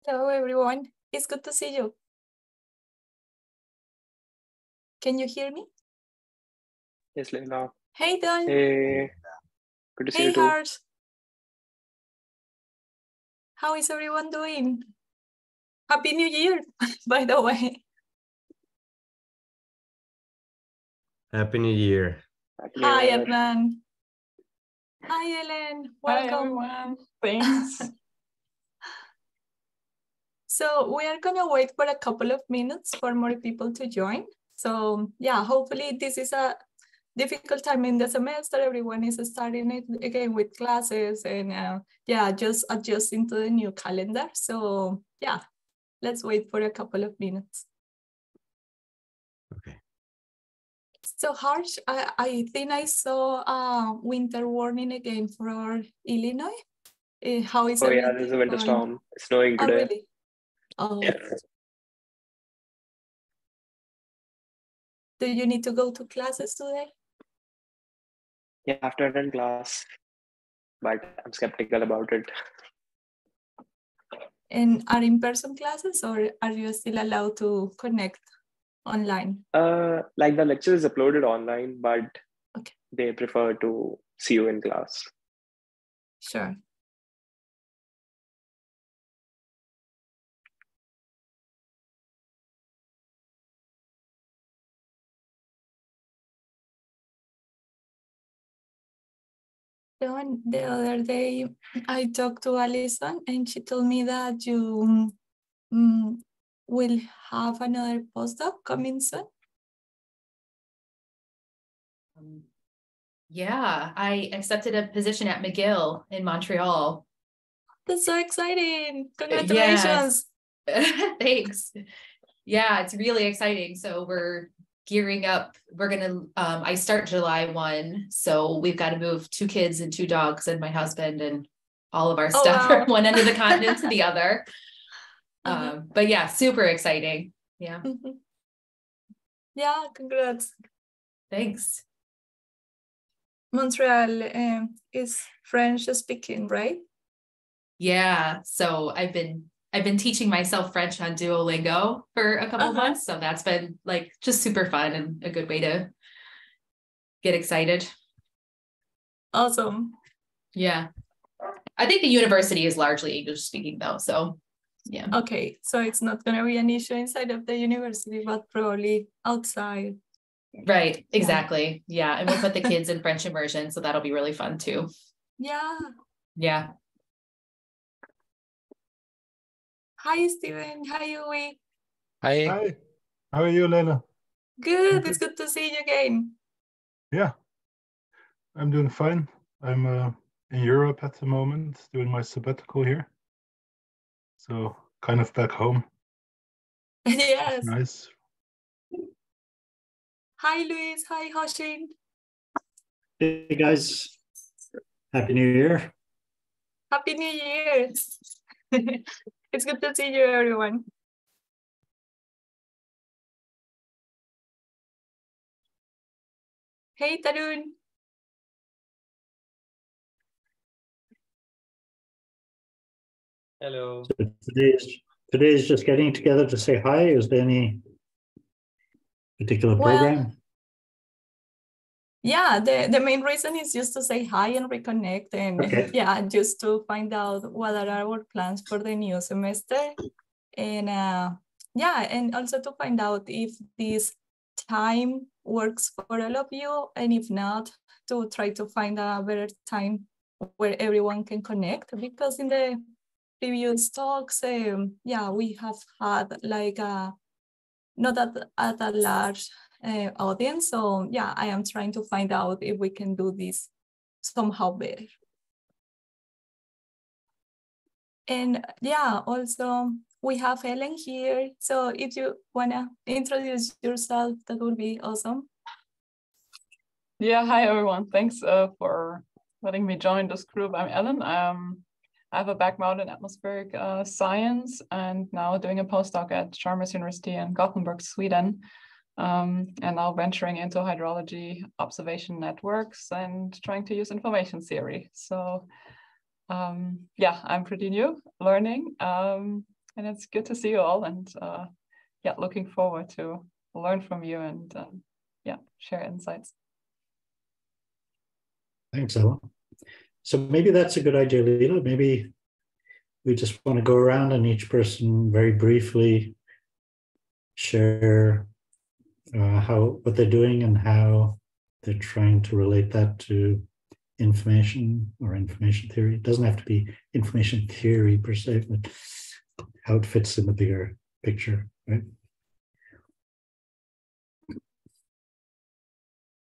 Hello, everyone. It's good to see you. Can you hear me? Yes, Leila. Hey, Don. Hey, good to see you Hey, too. Harsh. How is everyone doing? Happy New Year, by the way. Happy New Year. Happy New Hi, Year. Adnan. Hi, Ellen. Hi, Welcome. everyone. Thanks. So we are going to wait for a couple of minutes for more people to join. So yeah, hopefully this is a difficult time in the semester. Everyone is starting it again with classes and yeah, just adjusting to the new calendar. So yeah, let's wait for a couple of minutes. Okay. So Harsh, I think I saw a winter warning again for Illinois. How is Oh yeah, everything there's a winter going? storm. It's snowing Oh, today. really? Oh, Yeah. do you need to go to classes today? Yeah, I have to attend class, but I'm skeptical about it. And are in-person classes or are you still allowed to connect online? Like the lecture is uploaded online, but Okay. they prefer to see you in class. Sure. The other day, I talked to Alison and she told me that you will have another postdoc coming soon. Yeah, I accepted a position at McGill in Montreal. That's so exciting. Congratulations. Yes. Thanks. Yeah, it's really exciting. So we're gearing up. We're going to, I start July 1. So we've got to move 2 kids and 2 dogs and my husband and all of our stuff wow. from one end of the continent to the other. But yeah, super exciting. Yeah. Yeah, congrats. Thanks. Montreal is French speaking, right? Yeah. So I've been teaching myself French on Duolingo for a couple months. So that's been like just super fun and a good way to get excited. Awesome. Yeah. I think the university is largely English speaking though. So yeah. Okay. So it's not going to be an issue inside of the university, but probably outside. Right. Exactly. Yeah. And we'll put the kids in French immersion. So that'll be really fun too. Yeah. Yeah. Hi, Steven. Hi, Uwe. Hi. Hi. How are you, Leila? Good. It's good to see you again. Yeah. I'm doing fine. I'm in Europe at the moment, doing my sabbatical here. So kind of back home. Yes. Nice. Hi, Luis. Hi, Hoshin. Hey guys. Happy New Year. Happy New Year. It's good to see you, everyone. Hey, Tarun. Hello. So today is just getting together to say hi. Is there any particular program? Yeah, the main reason is just to say hi and reconnect and yeah, just to find out what are our plans for the new semester. And yeah, and also to find out if this time works for all of you, and if not, to try to find a better time where everyone can connect, because in the previous talks, yeah, we have had like not at a large audience. So yeah, I am trying to find out if we can do this somehow better. And yeah, also we have Helen here. So if you wanna introduce yourself, that would be awesome. Yeah, hi everyone. Thanks for letting me join this group. I'm Ellen. I have a background in atmospheric science and now doing a postdoc at Chalmers University in Gothenburg, Sweden. And now venturing into hydrology observation networks and trying to use information theory. So yeah, I'm pretty new, learning. And it's good to see you all, and yeah, looking forward to learn from you and yeah, share insights. Thanks, Ella. So maybe that's a good idea, Leila. Maybe we just want to go around and each person very briefly share what they're doing and how they're trying to relate that to information or information theory. It doesn't have to be information theory per se, but how it fits in the bigger picture, right?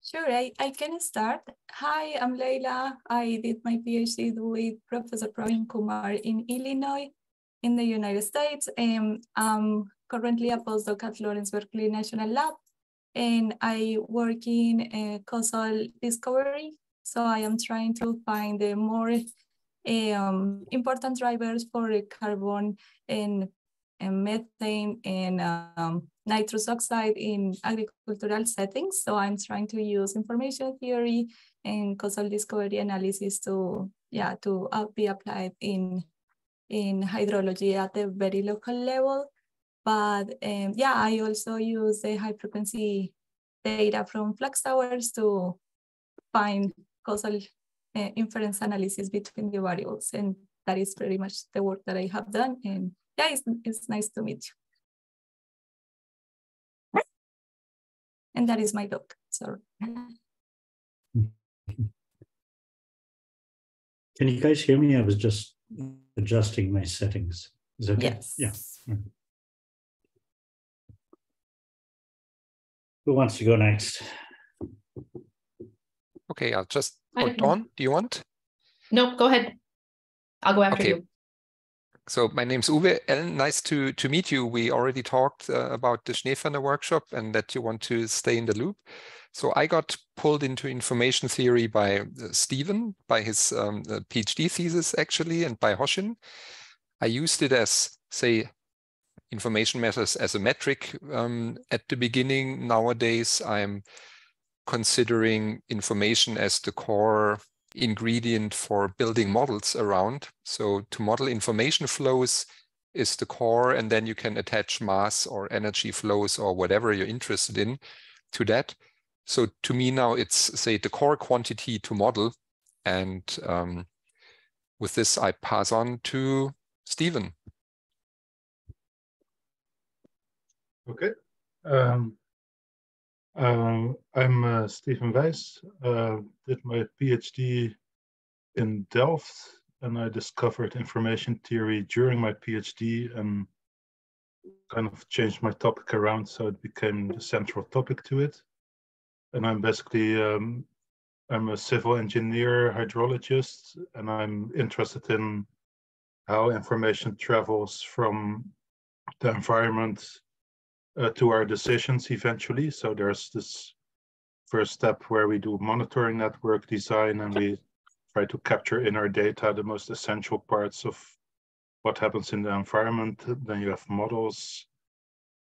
Sure, I can start. Hi, I'm Leila. I did my PhD with Professor Praveen Kumar in Illinois, in the United States. I'm currently a postdoc at Lawrence Berkeley National Lab, and I work in causal discovery. So I am trying to find the more important drivers for carbon and methane and nitrous oxide in agricultural settings. So I'm trying to use information theory and causal discovery analysis to be applied in hydrology at a very local level. But I also use the high frequency data from flux towers to find causal inference analysis between the variables. And that is pretty much the work that I have done. And yeah, it's nice to meet you. And that is my dog, sorry. Can you guys hear me? I was just adjusting my settings. Is that okay? Yes. Yeah. Who wants to go next? Okay, I'll just, Dawn, do you want? No, go ahead. I'll go after you. So my name's Uwe. Ellen, nice to meet you. We already talked about the Schneeferner workshop and that you want to stay in the loop. So I got pulled into information theory by Stephen, by his PhD thesis actually, and by Hoshin. I used it as, say, information methods as a metric at the beginning. Nowadays, I'm considering information as the core ingredient for building models around. So to model information flows is the core, and then you can attach mass or energy flows or whatever you're interested in to that. So to me now it's, say, the core quantity to model. And with this, I pass on to Stephen. Okay. I'm Stephen Wijs. Did my PhD in Delft, and I discovered information theory during my PhD and kind of changed my topic around so it became the central topic to it. And I'm basically, I'm a civil engineer hydrologist, and I'm interested in how information travels from the environment to our decisions eventually. So there's this first step where we do monitoring network design, and we try to capture in our data the most essential parts of what happens in the environment. Then you have models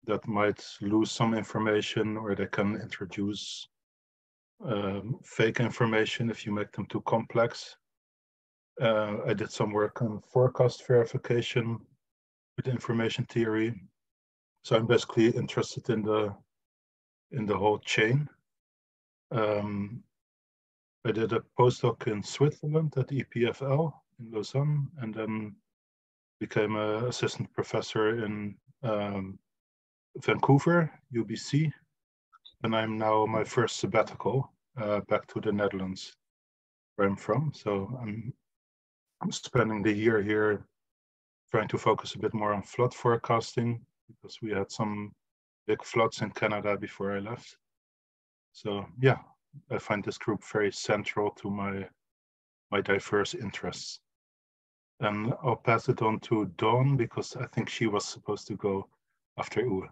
that might lose some information, or they can introduce fake information if you make them too complex. I did some work on forecast verification with information theory. So I'm basically interested in the whole chain. I did a postdoc in Switzerland at EPFL in Lausanne, and then became an assistant professor in Vancouver, UBC. And I'm now my first sabbatical back to the Netherlands, where I'm from. So I'm spending the year here trying to focus a bit more on flood forecasting, because we had some big floods in Canada before I left. So yeah, I find this group very central to my diverse interests. And I'll pass it on to Dawn, because I think she was supposed to go after Uwe.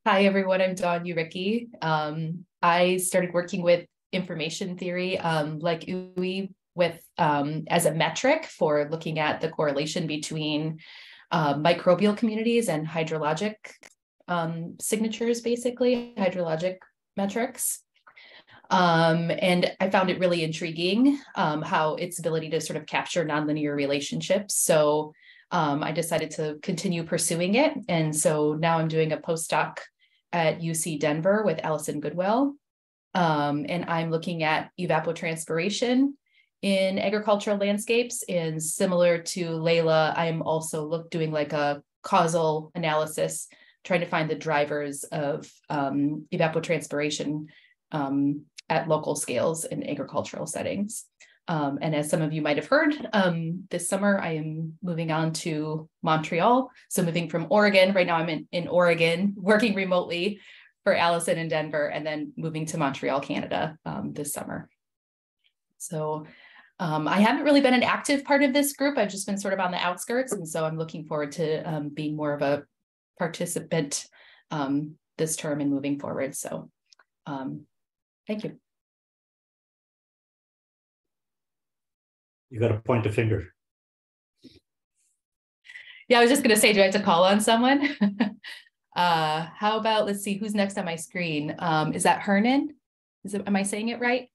Hi, everyone. I'm Dawn Uricki. I started working with information theory, like Uwe, with as a metric for looking at the correlation between microbial communities and hydrologic signatures, basically, hydrologic metrics. And I found it really intriguing how its ability to sort of capture nonlinear relationships. So I decided to continue pursuing it. And so now I'm doing a postdoc at UC Denver with Allison Goodwell. And I'm looking at evapotranspiration in agricultural landscapes. And similar to Layla, I'm also doing like a causal analysis, trying to find the drivers of evapotranspiration at local scales in agricultural settings. And as some of you might have heard, this summer I am moving on to Montreal. So moving from Oregon, right now I'm in Oregon, working remotely for Allison in Denver, and then moving to Montreal, Canada this summer. So I haven't really been an active part of this group. I've just been sort of on the outskirts. And so I'm looking forward to being more of a participant this term and moving forward. So thank you. You got to point a finger. Yeah, I was just going to say, do I have to call on someone? How about, let's see, who's next on my screen? Is that Hernan? Am I saying it right?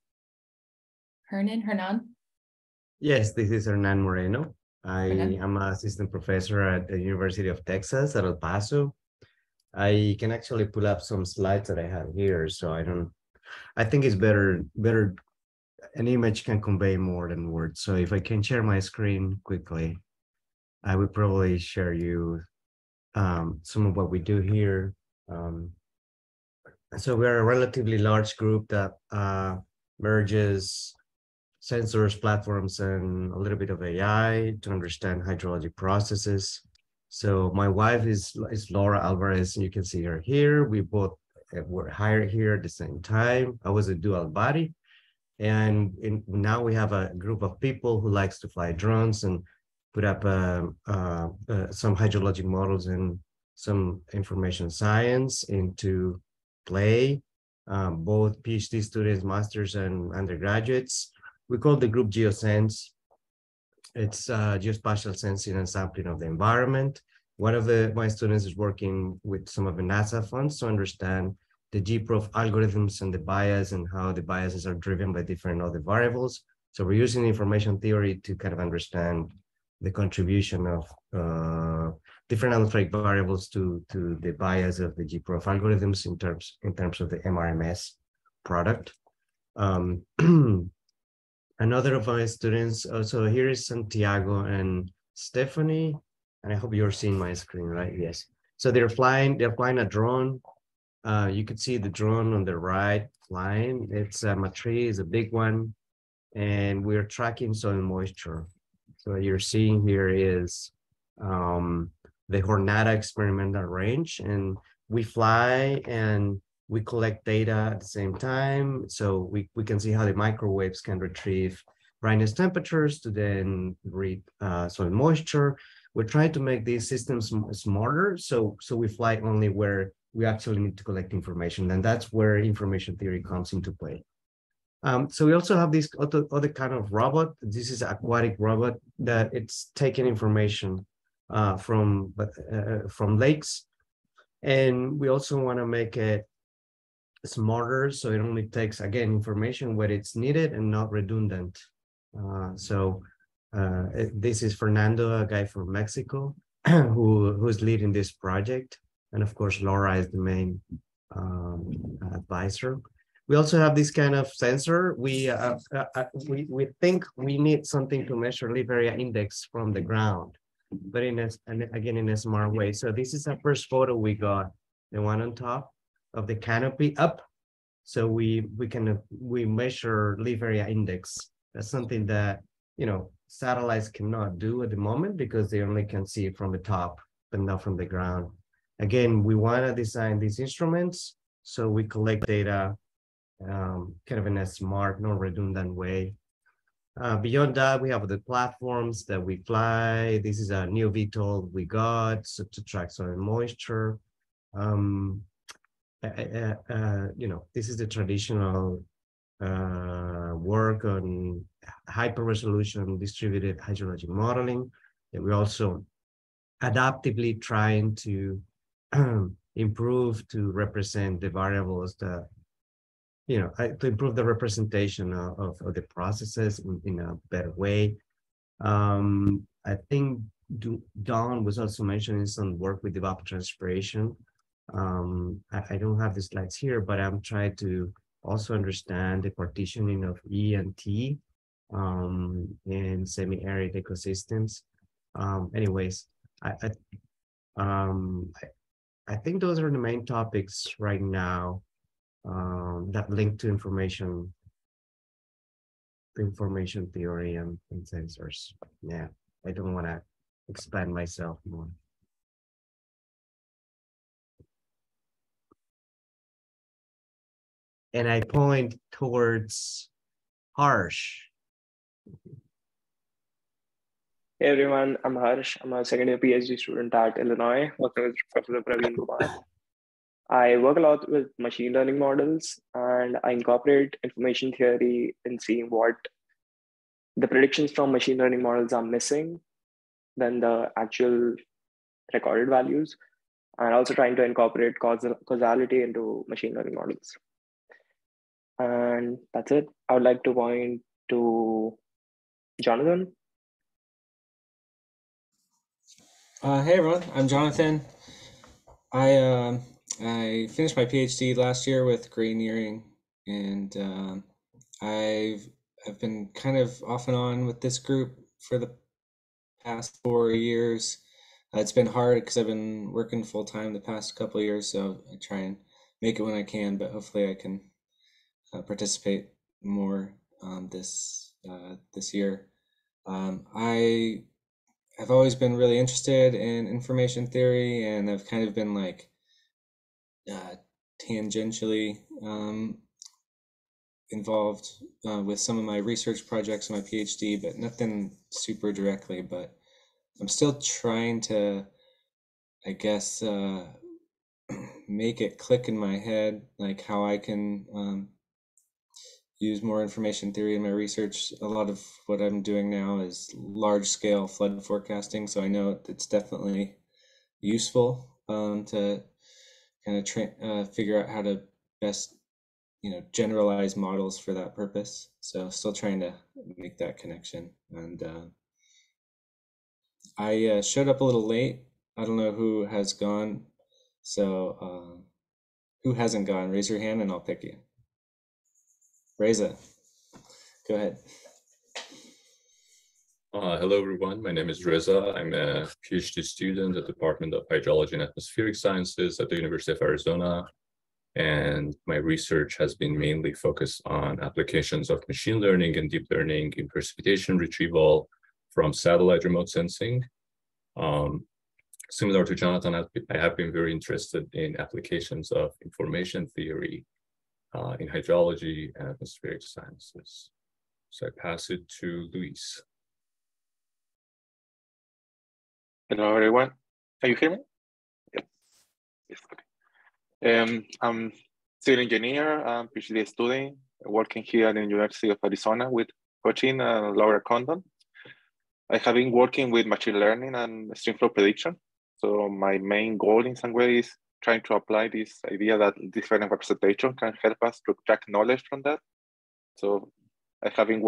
Hernan? Yes, this is Hernan Moreno. I Hernan. am an assistant professor at the University of Texas at El Paso. I can actually pull up some slides that I have here, so I think it's better, an image can convey more than words. So if I can share my screen quickly, I would probably share you some of what we do here. So we're a relatively large group that merges sensors, platforms, and a little bit of AI to understand hydrologic processes. So my wife is Laura Alvarez, and you can see her here. We both were hired here at the same time. I was a dual body. And now we have a group of people who likes to fly drones and put up some hydrologic models and some information science into play, both PhD students, masters, and undergraduates. We call the group GeoSense. It's geospatial sensing and sampling of the environment. One of my students is working with some of the NASA funds to understand the GPROF algorithms and the bias and how the biases are driven by different other variables. So we're using information theory to kind of understand the contribution of different atmospheric variables to the bias of the GPROF algorithms in terms of the MRMS product. Another of my students, so here is Santiago and Stephanie, and I hope you're seeing my screen, right? Yes. So they're flying a drone. You can see the drone on the right flying. It's a Matriz, a big one, and we're tracking soil moisture. So what you're seeing here is the Jornada experimental range, and we fly and we collect data at the same time. So we can see how the microwaves can retrieve brightness temperatures to then read soil moisture. We're trying to make these systems smarter. So we fly only where we actually need to collect information. And that's where information theory comes into play. So we also have this other kind of robot. This is an aquatic robot that it's taking information from lakes. And we also want to make it smarter, so it only takes, again, information where it's needed and not redundant. This is Fernando, a guy from Mexico, who's leading this project. And of course, Laura is the main advisor. We also have this kind of sensor. We think we need something to measure leaf area index from the ground, but in a smart way. So this is our first photo we got, the one on top of the canopy up. So we measure leaf area index. That's something that, satellites cannot do at the moment because they only can see it from the top, but not from the ground. Again, we want to design these instruments so we collect data kind of in a smart, non-redundant way. Beyond that, we have the platforms that we fly. This is a new VTOL we got to track soil moisture. This is the traditional work on hyper-resolution distributed hydrologic modeling. And we're also adaptively trying to improve to represent the variables that to improve the representation of the processes in a better way. I think Dawn was also mentioning some work with evapotranspiration. I don't have the slides here, but I'm trying to also understand the partitioning of E and T in semi-arid ecosystems. Anyways, I think those are the main topics right now that link to information theory and sensors. Yeah, I don't want to expand myself more. And I point towards Harsh. Hey everyone, I'm Harsh. I'm a second year PhD student at Illinois, working with Professor Praveen Kumar. I work a lot with machine learning models, and I incorporate information theory in seeing what the predictions from machine learning models are missing than the actual recorded values, and also trying to incorporate causality into machine learning models. And that's it. I would like to point to Jonathan. Hey everyone, I'm Jonathan. I finished my PhD last year with greeneering, and I've been kind of off and on with this group for the past 4 years. It's been hard because I've been working full time the past couple of years, so I try and make it when I can. But hopefully, I can participate more this year. I've always been really interested in information theory, and I've kind of been like tangentially involved with some of my research projects in my PhD, but nothing super directly. But I'm still trying to, I guess, make it click in my head, like how I can use more information theory in my research. A lot of what I'm doing now is large-scale flood forecasting, so I know it's definitely useful to kind of figure out how to best, generalize models for that purpose. So still trying to make that connection. And I showed up a little late. I don't know who has gone. So who hasn't gone? Raise your hand and I'll pick you. Reza, go ahead. Hello, everyone. My name is Reza. I'm a PhD student at the Department of Hydrology and Atmospheric Sciences at the University of Arizona. And my research has been mainly focused on applications of machine learning and deep learning in precipitation retrieval from satellite remote sensing. Similar to Jonathan, I have been very interested in applications of information theory in hydrology and atmospheric sciences. So I pass it to Luis. Hello, everyone. Can you hear me? Yes. Yes. Okay. I'm civil engineer, PhD student, working here at the University of Arizona with Cochin and Laura Condon. I have been working with machine learning and streamflow prediction. So my main goal in some way is trying to apply this idea that different representation can help us to extract knowledge from that. So I have been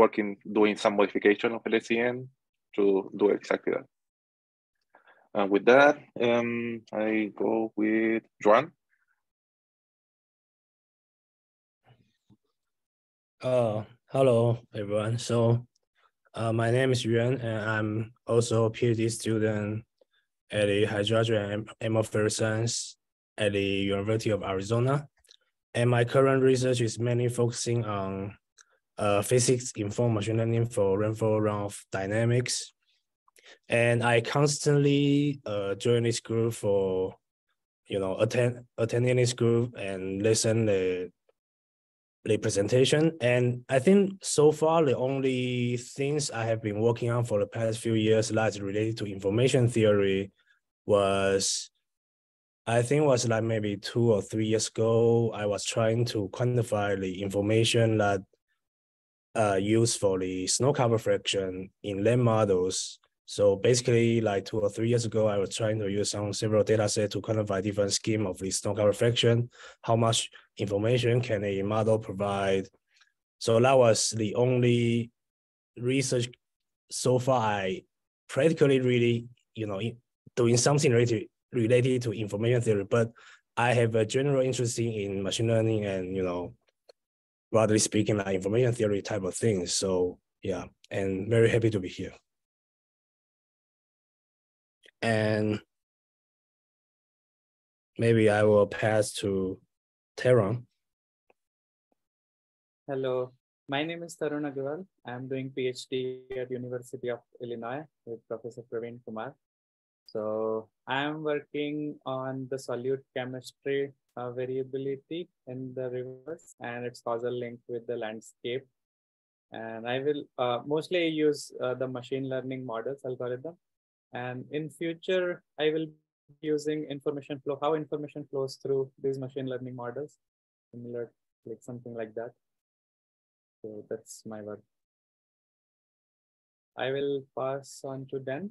doing some modification of LSTM to do exactly that. With that, I go with Juan. Hello, everyone. So my name is Yuan, and I'm also a PhD student at the Hydrology and Atmospheric Science at the University of Arizona. And my current research is mainly focusing on physics-informed machine learning for rainfall runoff dynamics. And I constantly join this group for, attending this group and listen the presentation. And I think so far the only things I have been working on for the past few years that's related to information theory was, I think was like maybe 2 or 3 years ago, I was trying to quantify the information that used for the snow cover fraction in land models So basically, like 2 or 3 years ago, I was trying to use several data sets to quantify different scheme of the snow reflection. How much information can a model provide? So that was the only research so far I practically really, doing something related to information theory, but I have a general interest in machine learning and, broadly speaking, like information theory type of things. So yeah, and very happy to be here. And maybe I will pass to Taron. Hello, my name is Tarun Agarwal. I'm doing PhD at University of Illinois with Professor Praveen Kumar. So I'm working on the solute chemistry variability in the rivers and its causal link with the landscape. And I will mostly use the machine learning models algorithm. And in future, I will be using information flow, how information flows through these machine learning models, similar, like something like that. So that's my work. I will pass on to Dan.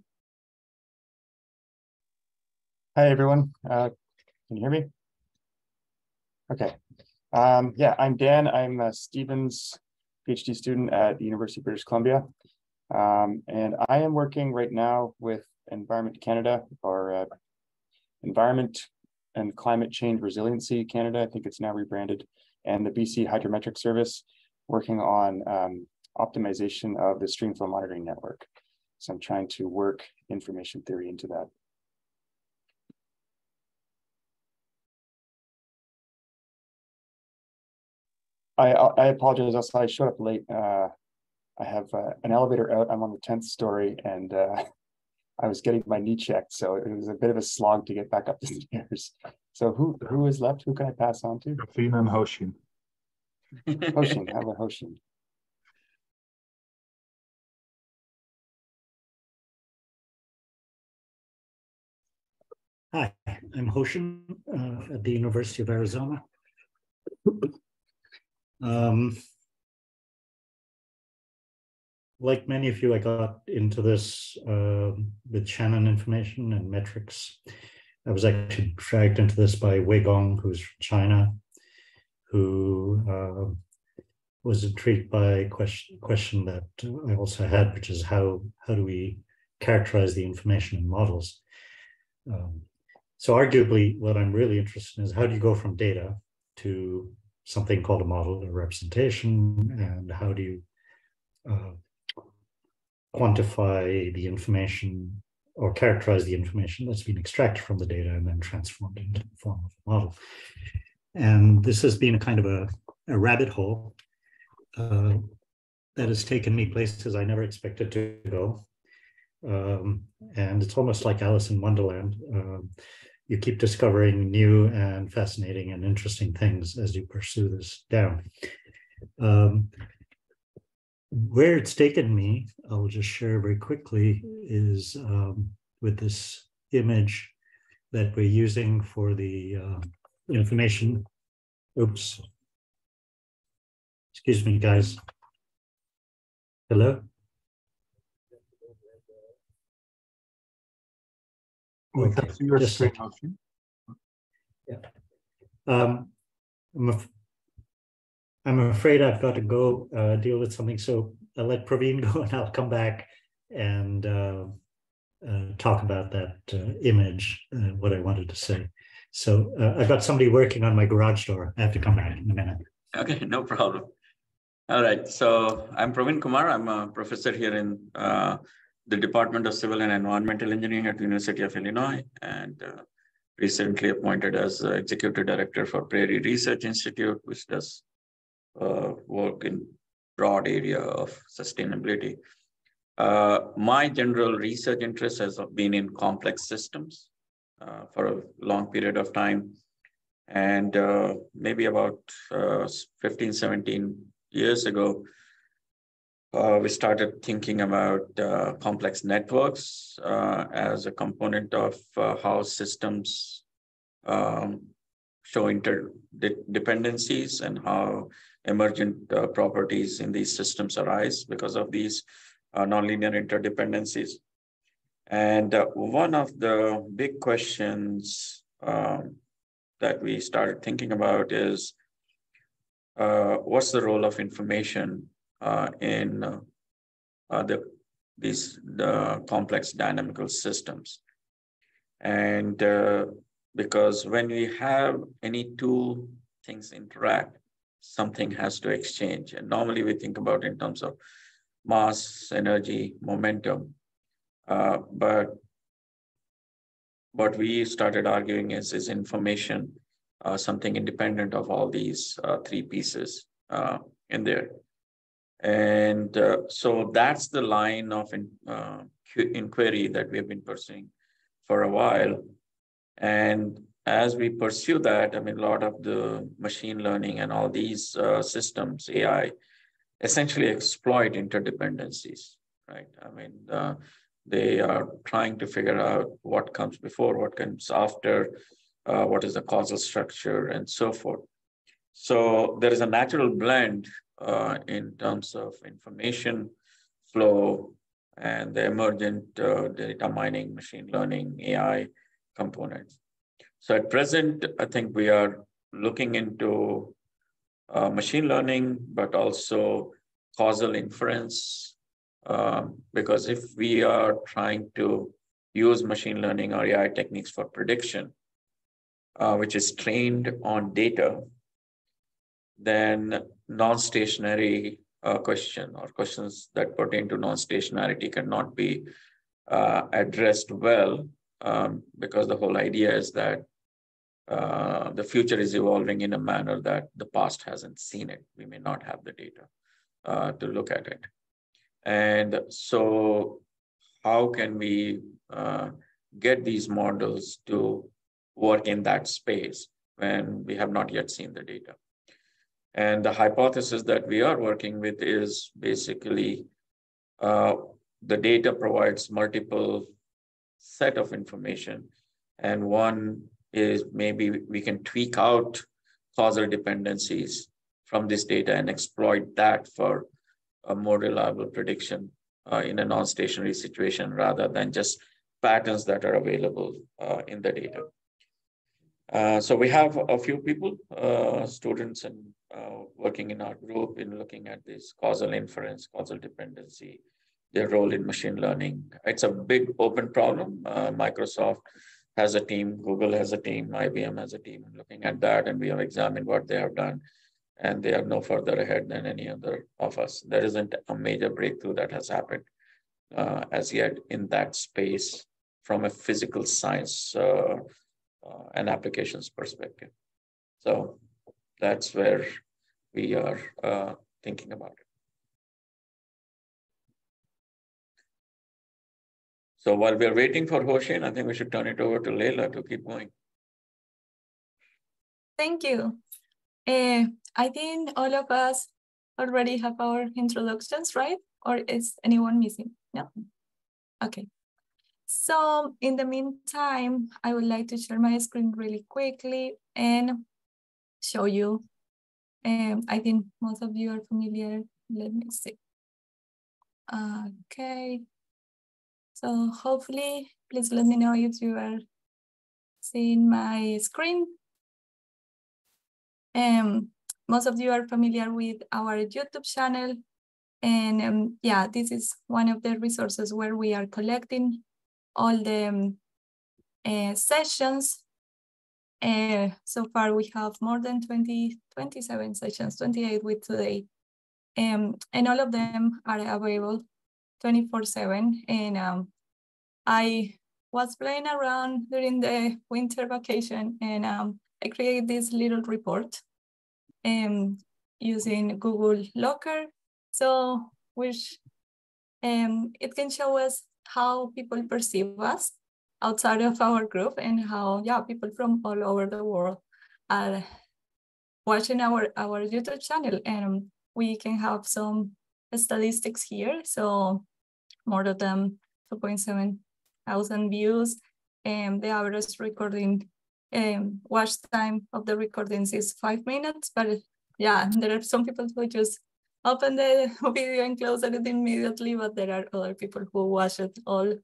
Hi, everyone. Can you hear me? Okay. Yeah, I'm Dan. I'm a Stevens PhD student at the University of British Columbia. And I am working right now with Environment Canada, or Environment and Climate Change Resiliency Canada. I think it's now rebranded, and the BC Hydrometric Service, working on optimization of the streamflow monitoring network. So I'm trying to work information theory into that. I apologize. Also, I showed up late. I have an elevator out. I'm on the 10th story, and I was getting my knee checked, so it was a bit of a slog to get back up the stairs. So who is left? Who can I pass on to? Praveen and Hoshin. Hoshin, how about Hoshin? Hi, I'm Hoshin at the University of Arizona. Like many of you, I got into this with Shannon information and metrics. I was actually dragged into this by Wei Gong, who's from China, who was intrigued by a question that I also had, which is how do we characterize the information in models? So arguably, what I'm really interested in is how do you go from data to something called a model or representation, and how do you quantify the information or characterize the information that's been extracted from the data and then transformed into the form of a model. And this has been a kind of a rabbit hole that has taken me places I never expected to go. And it's almost like Alice in Wonderland. You keep discovering new and fascinating and interesting things as you pursue this down. Where it's taken me, I'll just share very quickly, is with this image that we're using for the information. Oops. Excuse me, guys. Hello? We can see your screen. Yeah. I'm afraid I've got to go deal with something, so I'll let Praveen go and I'll come back and talk about that image, what I wanted to say. So I've got somebody working on my garage door. I have to come back in a minute. Okay, no problem. All right, so I'm Praveen Kumar. I'm a professor here in the Department of Civil and Environmental Engineering at the University of Illinois, and recently appointed as Executive Director for Prairie Research Institute, which does work in broad area of sustainability. My general research interest has been in complex systems for a long period of time. And maybe about 15, 17 years ago, we started thinking about complex networks as a component of how systems show interdependencies and how emergent properties in these systems arise because of these nonlinear interdependencies. And one of the big questions that we started thinking about is what's the role of information in the complex dynamical systems. And because when we have any two things interact, something has to exchange. And normally we think about in terms of mass, energy, momentum. But what we started arguing is information something independent of all these three pieces in there. And so that's the line of inquiry that we have been pursuing for a while. And as we pursue that, I mean, a lot of the machine learning and all these systems, AI, essentially exploit interdependencies, right? I mean, they are trying to figure out what comes before, what comes after, what is the causal structure, and so forth. So there is a natural blend in terms of information flow and the emergent data mining, machine learning, AI components. So at present, I think we are looking into machine learning, but also causal inference, because if we are trying to use machine learning or AI techniques for prediction, which is trained on data, then non-stationary question or questions that pertain to non-stationarity cannot be addressed well, because the whole idea is that the future is evolving in a manner that the past hasn't seen it. We may not have the data to look at it. And so how can we get these models to work in that space when we have not yet seen the data? And the hypothesis that we are working with is basically the data provides multiple set of information. And one is maybe we can tweak out causal dependencies from this data and exploit that for a more reliable prediction in a non-stationary situation rather than just patterns that are available in the data. So we have a few people, students and working in our group in looking at this causal inference, causal dependency, their role in machine learning. It's a big open problem. Microsoft has a team, Google has a team, IBM has a team looking at that, and we have examined what they have done, and they are no further ahead than any other of us. There isn't a major breakthrough that has happened as yet in that space from a physical science and applications perspective. So that's where we are thinking about it. So while we're waiting for Hoshin, I think we should turn it over to Leila to keep going. Thank you. I think all of us already have our introductions, right? Or is anyone missing? No? Okay. So in the meantime, I would like to share my screen really quickly and show you. I think most of you are familiar. Let me see. Okay. So hopefully, please let me know if you are seeing my screen. Most of you are familiar with our YouTube channel. And yeah, this is one of the resources where we are collecting all the sessions. So far, we have more than 27 sessions, 28 with today. And all of them are available 24/7. And I was playing around during the winter vacation, and I created this little report using Google Locker. So which it can show us how people perceive us outside of our group, and how, yeah, people from all over the world are watching our YouTube channel. And we can have some statistics here. So more than 2,700 views, and the average recording watch time of the recordings is 5 minutes. But yeah, there are some people who just open the video and close it immediately, but there are other people who watch it all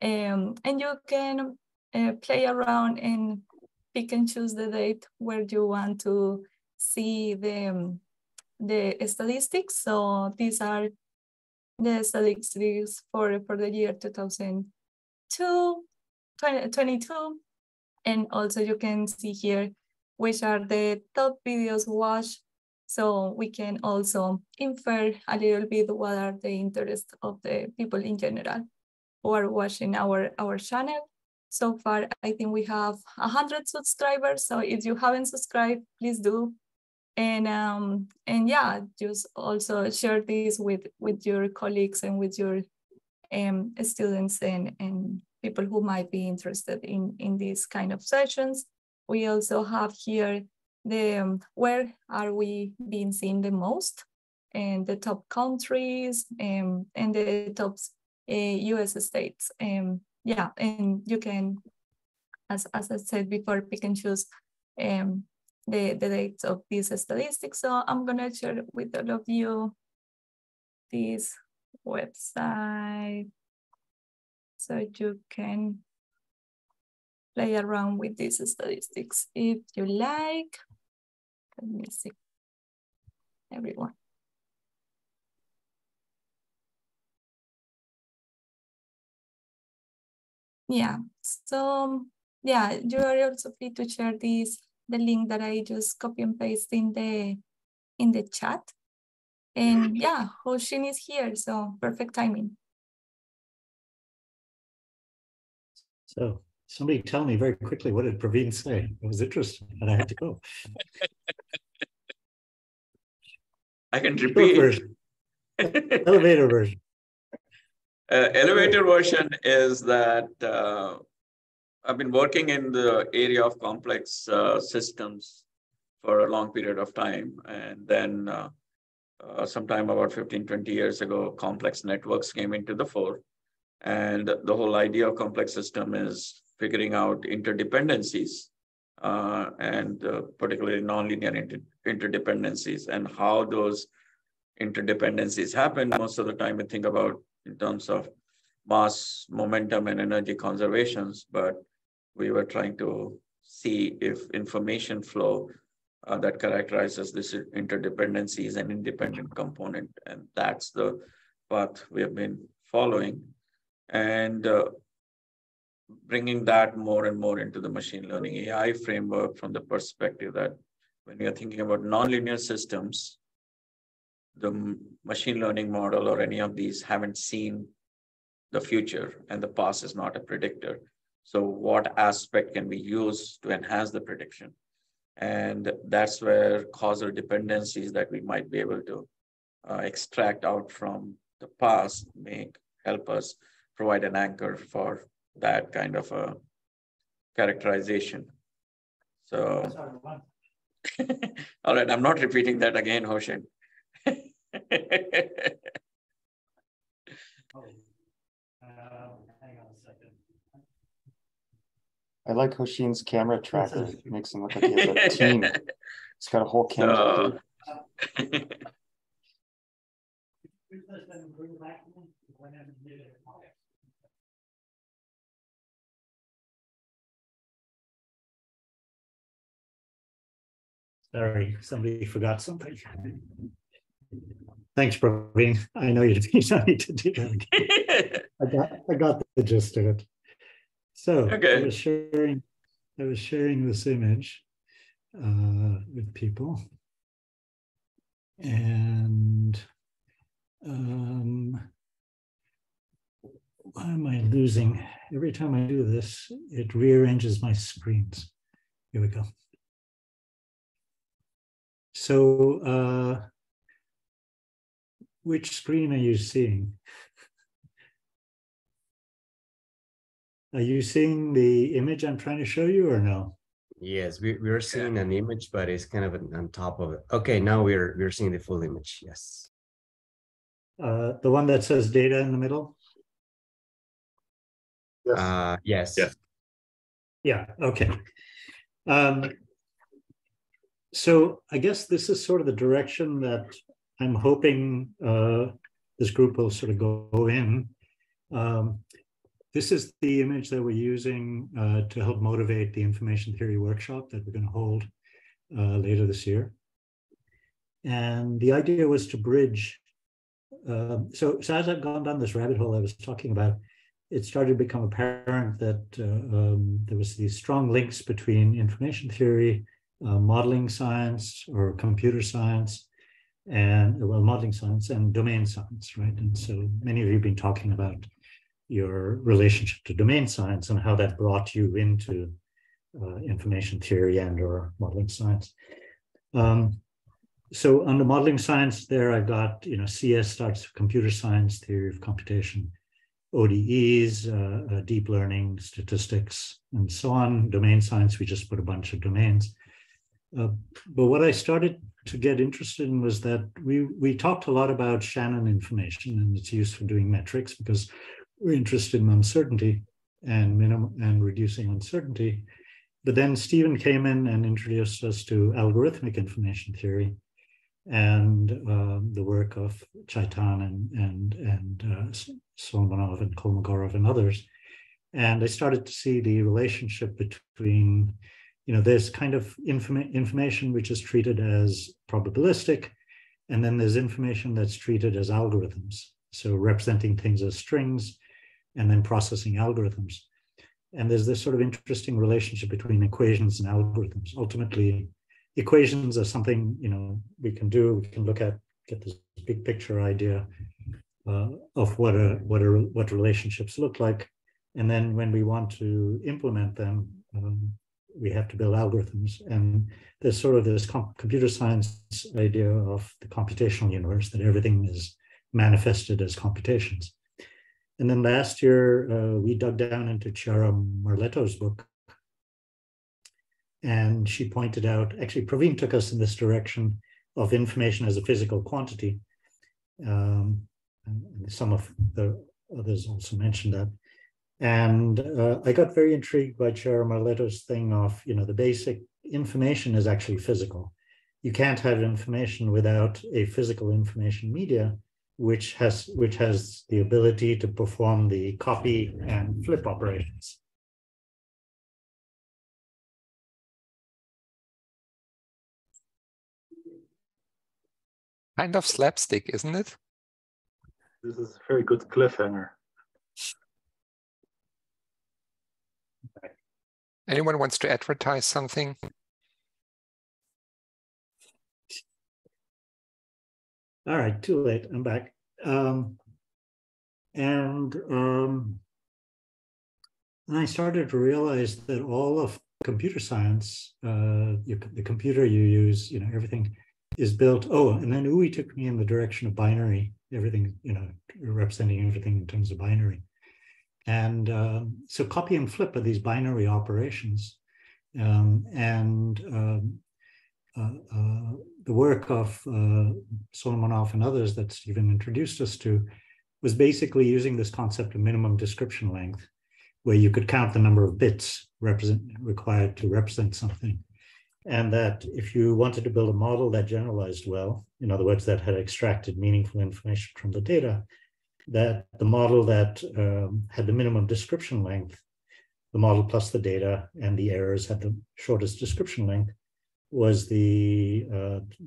And you can play around and pick and choose the date where you want to see the statistics. So these are the statistics for the year 2022. And also you can see here which are the top videos watched. So we can also infer a little bit what are the interests of the people in general who are watching our channel. So far, I think we have 100 subscribers. So if you haven't subscribed, please do. And yeah, just also share this with your colleagues and with your students and people who might be interested in these kind of sessions. We also have here the where are we being seen the most, and the top countries and the top US states. Yeah, and you can, as I said before, pick and choose the dates of these statistics. So I'm gonna share with all of you this website so you can play around with these statistics if you like. Let me see, everyone. Yeah, so yeah, you are also free to share the link that I just copy and paste in the chat. And yeah, Hoshin is here, so perfect timing. So somebody tell me very quickly, what did Praveen say? It was interesting, and I had to go. I can repeat. Elevator version. Elevator version is that I've been working in the area of complex systems for a long period of time. And then sometime about 15, 20 years ago, complex networks came into the fore. And the whole idea of complex system is figuring out interdependencies and particularly nonlinear interdependencies, and how those interdependencies happen. Most of the time we think about in terms of mass, momentum, and energy conservations, but we were trying to see if information flow that characterizes this interdependencies and independent component. And that's the path we have been following. And bringing that more and more into the machine learning AI framework from the perspective that when you're thinking about nonlinear systems, the machine learning model or any of these haven't seen the future, and the past is not a predictor. So what aspect can we use to enhance the prediction? And that's where causal dependencies that we might be able to extract out from the past may help us provide an anchor for that kind of a characterization. So, all right, I'm not repeating that again, Hoshin. Hang on a second. I like Hoshin's camera tracker. It makes him look like he has a team. He's got a whole camera. Sorry, somebody forgot something. Thanks, Praveen. I know you don't need to do that again. I got the gist of it. So okay. I was sharing this image with people, and why am I losing? Every time I do this, it rearranges my screens. Here we go. So which screen are you seeing? Are you seeing the image I'm trying to show you or no? Yes, we're seeing an image, but it's kind of on top of it. Okay, now we're seeing the full image, yes. The one that says data in the middle? Yes. Yes. Yeah. Yeah, okay. So I guess this is sort of the direction that I'm hoping this group will sort of go in. this is the image that we're using to help motivate the information theory workshop that we're going to hold later this year. And the idea was to bridge. So as I've gone down this rabbit hole I was talking about, it started to become apparent that there was these strong links between information theory, modeling science or computer science, and modeling science and domain science, right? And so many of you have been talking about your relationship to domain science and how that brought you into information theory and or modeling science. So under modeling science there, I've got, CS starts with computer science, theory of computation, ODEs, deep learning, statistics, and so on. Domain science, we just put a bunch of domains. But what I started to get interested in was that we talked a lot about Shannon information and its use for doing metrics because we're interested in uncertainty and reducing uncertainty. But then Stephen came in and introduced us to algorithmic information theory and the work of Chaitan and Solomonov and Kolmogorov and others. And I started to see the relationship between, there's kind of information which is treated as probabilistic, and then there's information that's treated as algorithms. So representing things as strings and then processing algorithms. And there's this sort of interesting relationship between equations and algorithms. Ultimately, equations are something, we can do. We can look at, get this big picture idea of what relationships look like. And then when we want to implement them, we have to build algorithms. And there's sort of this computer science idea of the computational universe, that everything is manifested as computations. And then last year, we dug down into Chiara Marletto's book. And she pointed out, actually, Praveen took us in this direction of information as a physical quantity. And some of the others also mentioned that. And I got very intrigued by Chiara Marletto's thing of, the basic information is actually physical. You can't have information without a physical information media, which has the ability to perform the copy and flip operations. Kind of slapstick, isn't it? This is a very good cliffhanger. Anyone wants to advertise something? All right, too late. I'm back. And I started to realize that all of computer science, the computer you use, everything is built. Oh, and then Uwe took me in the direction of binary, everything, representing everything in terms of binary. And so copy and flip are these binary operations. The work of Solomonov and others that Stephen introduced us to was basically using this concept of minimum description length, where you could count the number of bits required to represent something. And that if you wanted to build a model that generalized well, in other words, that had extracted meaningful information from the data, that the model that had the minimum description length, the model plus the data and the errors had the shortest description length, was the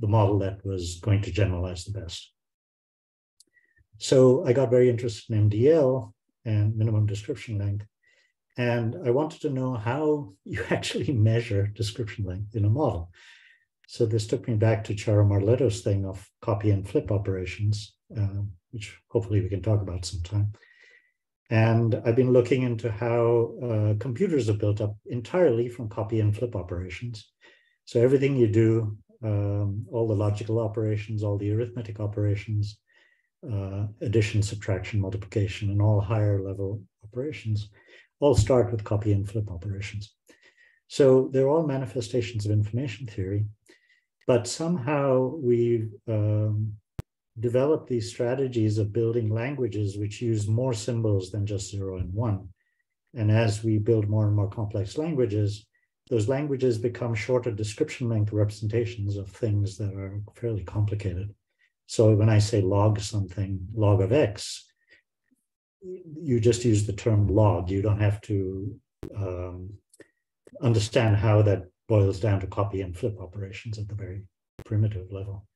model that was going to generalize the best. So I got very interested in MDL and minimum description length. And I wanted to know how you actually measure description length in a model. So this took me back to Chiara Marletto's thing of copy and flip operations, which hopefully we can talk about sometime. And I've been looking into how computers are built up entirely from copy and flip operations. So everything you do, all the logical operations, all the arithmetic operations, addition, subtraction, multiplication, and all higher level operations, all start with copy and flip operations. So they're all manifestations of information theory, but somehow we've developed these strategies of building languages which use more symbols than just 0 and 1. And as we build more and more complex languages, those languages become shorter description length representations of things that are fairly complicated. So when I say log something, log of X, you just use the term log. You don't have to understand how that boils down to copy and flip operations at the very primitive level.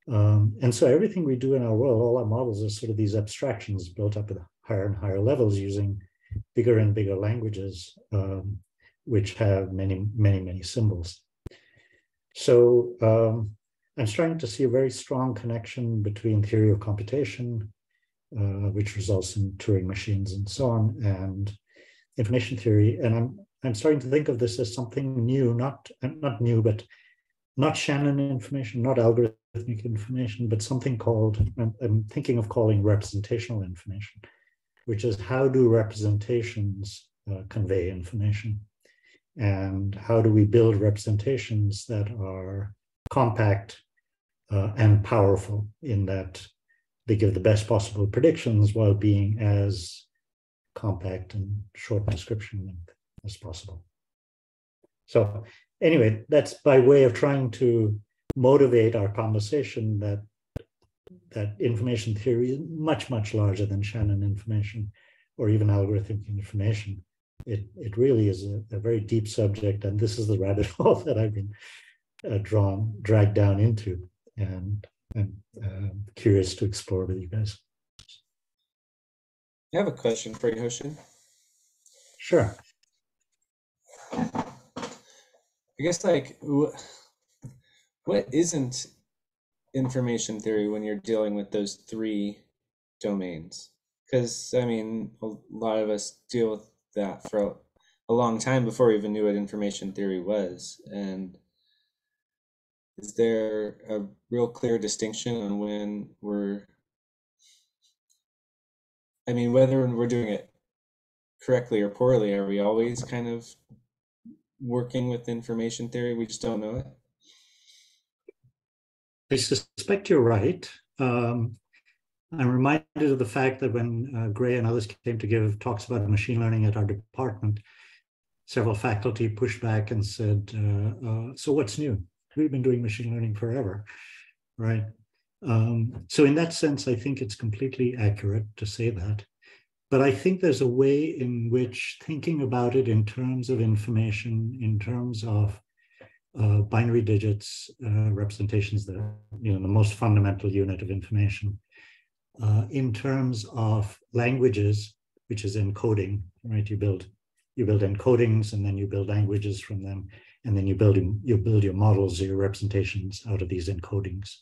And so everything we do in our world, all our models are sort of these abstractions built up at higher and higher levels using bigger and bigger languages, which have many, many, many symbols. So I'm starting to see a very strong connection between theory of computation, which results in Turing machines and so on, and information theory. And I'm starting to think of this as something new, not new, but not Shannon information, not algorithmic information, but something called, I'm thinking of calling representational information, which is how do representations convey information? And how do we build representations that are compact and powerful in that they give the best possible predictions while being as compact and short description length as possible. So anyway, that's by way of trying to motivate our conversation that information theory is much, much larger than Shannon information or even algorithmic information. It really is a very deep subject, and this is the rabbit hole that I've been dragged down into, and I'm curious to explore with you guys. I have a question for you, Hoshin. Sure. I guess, like, what isn't information theory when you're dealing with those three domains? Because, I mean, a lot of us deal with that for a long time before we even knew what information theory was. And is there a real clear distinction on when whether we're doing it correctly or poorly, are we always kind of working with information theory? We just don't know it. I suspect you're right. I'm reminded of the fact that when Gray and others came to give talks about machine learning at our department, several faculty pushed back and said, so what's new? We've been doing machine learning forever, right? So in that sense, I think it's completely accurate to say that. But I think there's a way in which thinking about it in terms of information, in terms of binary digits, representations that are, the most fundamental unit of information, in terms of languages, which is encoding, right? You build encodings, and then you build languages from them, and then you build your models or your representations out of these encodings.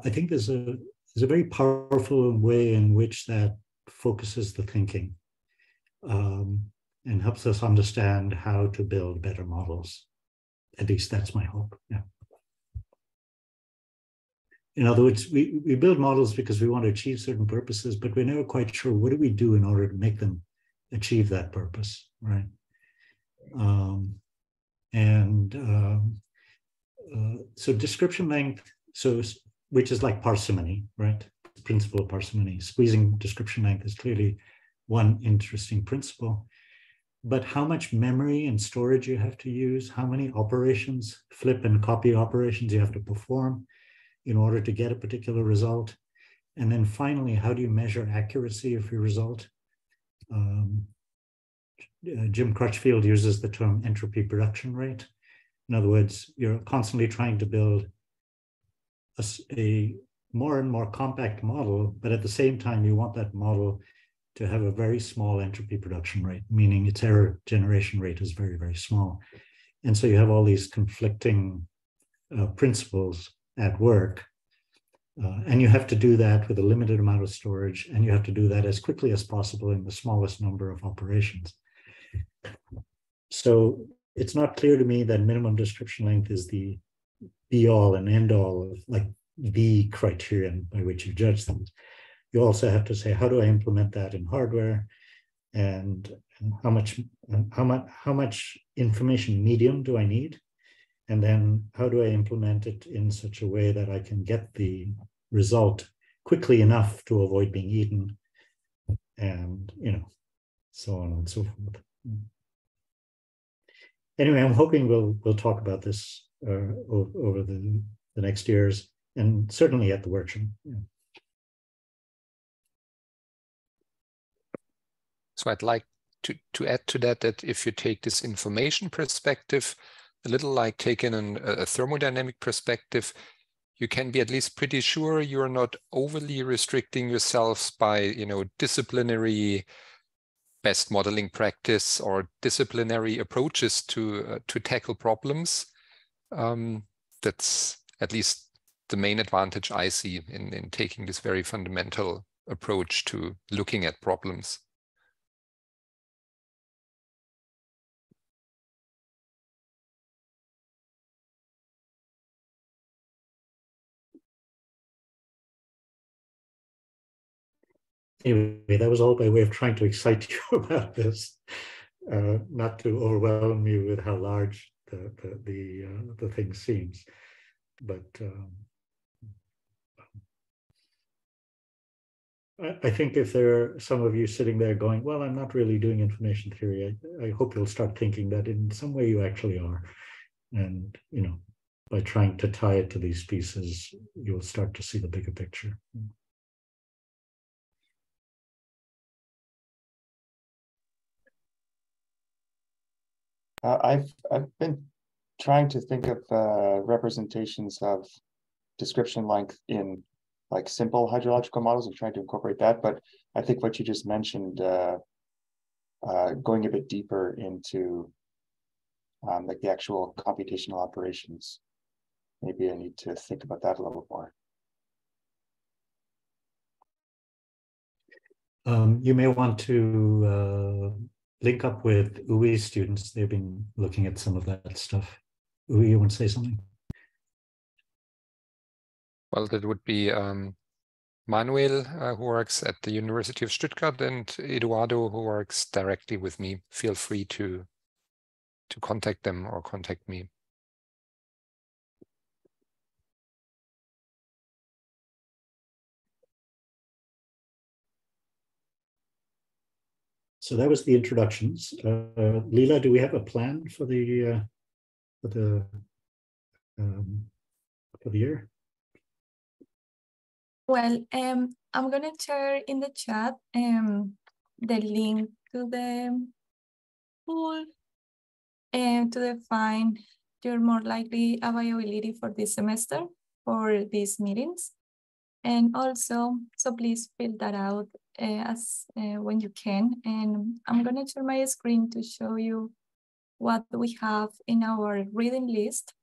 I think there's a very powerful way in which that focuses the thinking and helps us understand how to build better models. At least that's my hope. Yeah. In other words, we build models because we want to achieve certain purposes, but we're never quite sure what do we do in order to make them achieve that purpose, right? So description length, which is like parsimony, right? The principle of parsimony. Squeezing description length is clearly one interesting principle. But how much memory and storage you have to use, how many operations, flip and copy operations you have to perform in order to get a particular result. And then finally, how do you measure accuracy of your result? Jim Crutchfield uses the term entropy production rate. In other words, you're constantly trying to build a more and more compact model, but at the same time, you want that model to have a very small entropy production rate, meaning its error generation rate is very, very small. And so you have all these conflicting principles at work. And you have to do that with a limited amount of storage, and you have to do that as quickly as possible in the smallest number of operations. So it's not clear to me that minimum description length is the be all and end all of like the criterion by which you judge things. You also have to say, how do I implement that in hardware, and how much information medium do I need? And then how do I implement it in such a way that I can get the result quickly enough to avoid being eaten, and so on and so forth. Anyway, I'm hoping we'll talk about this over the next years, and certainly at the workshop. Yeah. So I'd like to add to that if you take this information perspective, a little like taking a thermodynamic perspective, you can be at least pretty sure you're not overly restricting yourselves by, you know, disciplinary best modeling practice or disciplinary approaches to tackle problems. That's at least the main advantage I see in taking this very fundamental approach to looking at problems. Anyway, that was all by way of trying to excite you about this, not to overwhelm you with how large the thing seems. But I think if there are some of you sitting there going, well, I'm not really doing information theory, I hope you'll start thinking that in some way you actually are. And, you know, by trying to tie it to these pieces, you'll start to see the bigger picture. I've been trying to think of representations of description length in like simple hydrological models and trying to incorporate that. But I think what you just mentioned, going a bit deeper into like the actual computational operations, maybe I need to think about that a little more. You may want to link up with UWI students. They've been looking at some of that stuff. UWI, you want to say something? Well, that would be Manuel, who works at the University of Stuttgart, and Eduardo, who works directly with me. Feel free to contact them or contact me. So that was the introductions. Leela, do we have a plan for the year? Well, I'm gonna share in the chat the link to the tool and to define your more likely availability for this semester for these meetings. And also, so please fill that out as when you can. And I'm gonna share my screen to show you what we have in our reading list,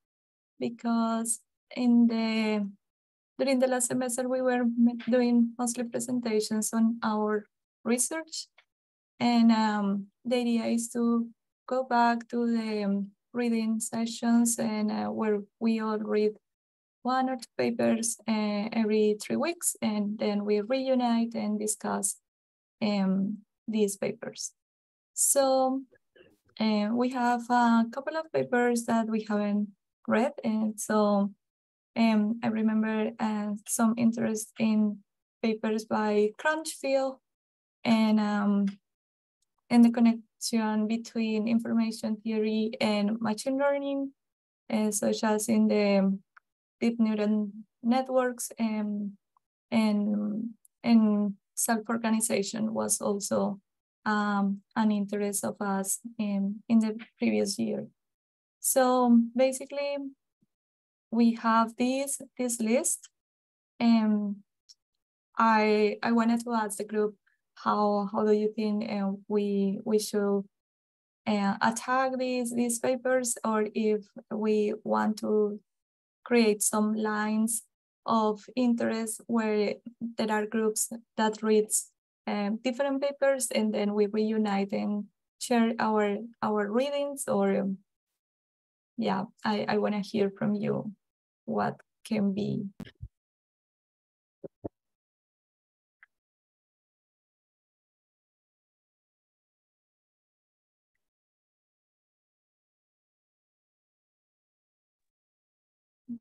because during the last semester, we were doing mostly presentations on our research. And the idea is to go back to the reading sessions and where we all read 1 or 2 papers every 3 weeks, and then we reunite and discuss these papers. So we have a couple of papers that we haven't read, and so I remember some interest in papers by Crunchfield and the connection between information theory and machine learning, such as in the deep neural networks and self-organization was also an interest of us in the previous year. So basically, we have this list, and I wanted to ask the group, how do you think we should attack these papers, or if we want to create some lines of interest where there are groups that reads different papers, and then we reunite and share our readings, or yeah, I want to hear from you what can be.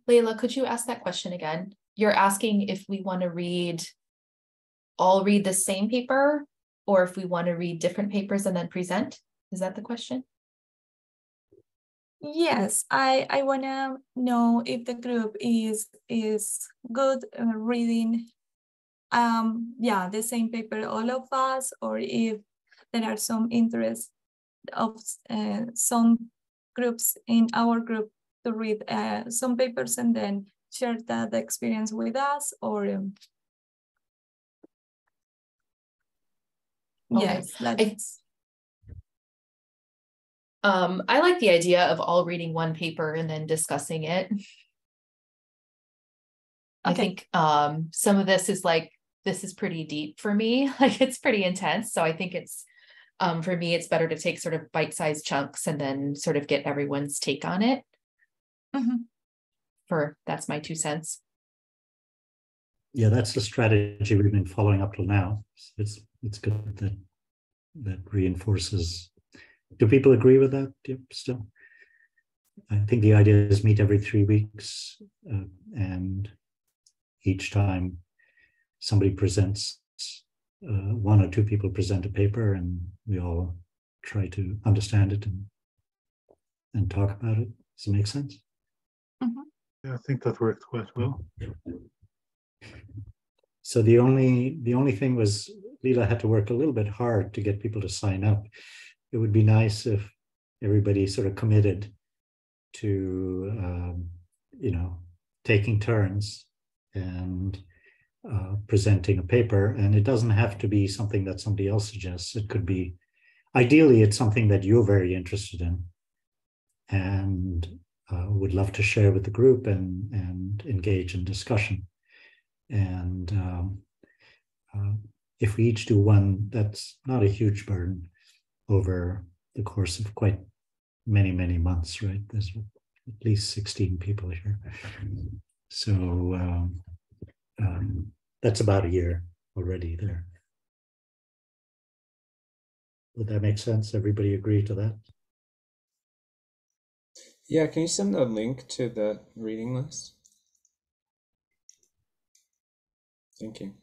Leila, could you ask that question again? You're asking if we want to all read the same paper, or if we want to read different papers and then present? Is that the question? Yes, I want to know if the group is good reading the same paper, all of us, or if there are some interests of some groups in our group to read some papers and then share that experience with us, or yes, that's. I like the idea of all reading one paper and then discussing it. I think some of this is pretty deep for me. Like, it's pretty intense. So I think it's, for me, it's better to take sort of bite-sized chunks and then sort of get everyone's take on it. That's my 2 cents. Yeah, that's the strategy we've been following up till now. It's good that reinforces. Do people agree with that? Yep, still? I think the idea is meet every 3 weeks, and each time somebody presents, 1 or 2 people present a paper, and we all try to understand it and talk about it. Does it make sense? Yeah, I think that worked quite well. So the only thing was Lila had to work a little bit hard to get people to sign up. It would be nice if everybody sort of committed to, taking turns and presenting a paper. And it doesn't have to be something that somebody else suggests. It could be, ideally, it's something that you're very interested in and would love to share with the group and engage in discussion. And if we each do one, that's not a huge burden over the course of quite many, many months, right? There's at least 16 people here. So that's about a year already there. Would that make sense? Everybody agree to that? Yeah, can you send a link to the reading list? Thank you.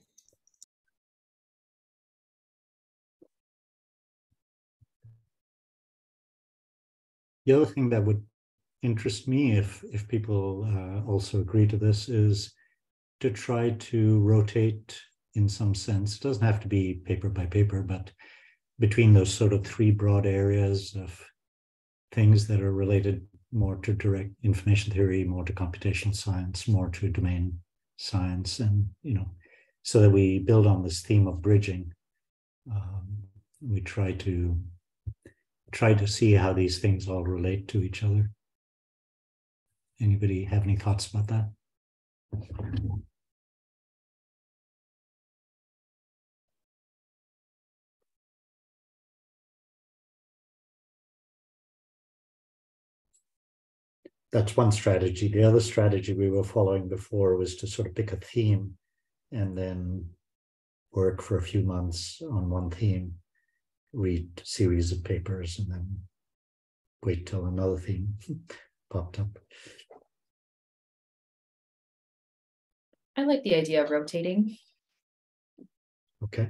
The other thing that would interest me, if people also agree to this, is to try to rotate in some sense. It doesn't have to be paper by paper, but between those sort of 3 broad areas of things that are related more to direct information theory, more to computational science, more to domain science, and so that we build on this theme of bridging. We try to see how these things all relate to each other. Anybody have any thoughts about that? That's one strategy. The other strategy we were following before was to sort of pick a theme and then work for a few months on one theme, read a series of papers, and then wait till another theme popped up. I like the idea of rotating. Okay.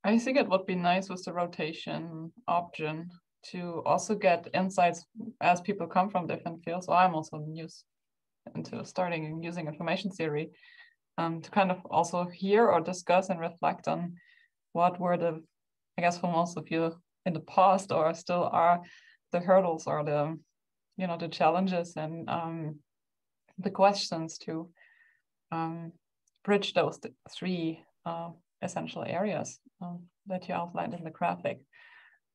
I think it would be nice with the rotation option to also get insights as people come from different fields. So I'm also new into starting and using information theory, to kind of also hear or discuss and reflect on what were the, I guess for most of you in the past or still are, the hurdles or the, the challenges and the questions to bridge those 3 essential areas that you outlined in the graphic,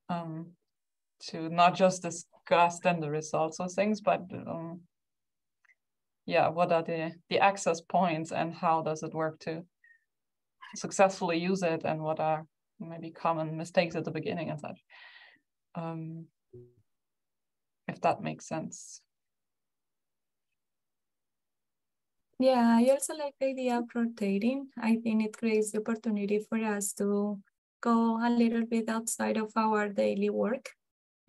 to not just discuss then the results of things, but what are the access points and how does it work to successfully use it, and what are maybe common mistakes at the beginning and such, if that makes sense. Yeah, I also like the idea of rotating. I think it creates the opportunity for us to go a little bit outside of our daily work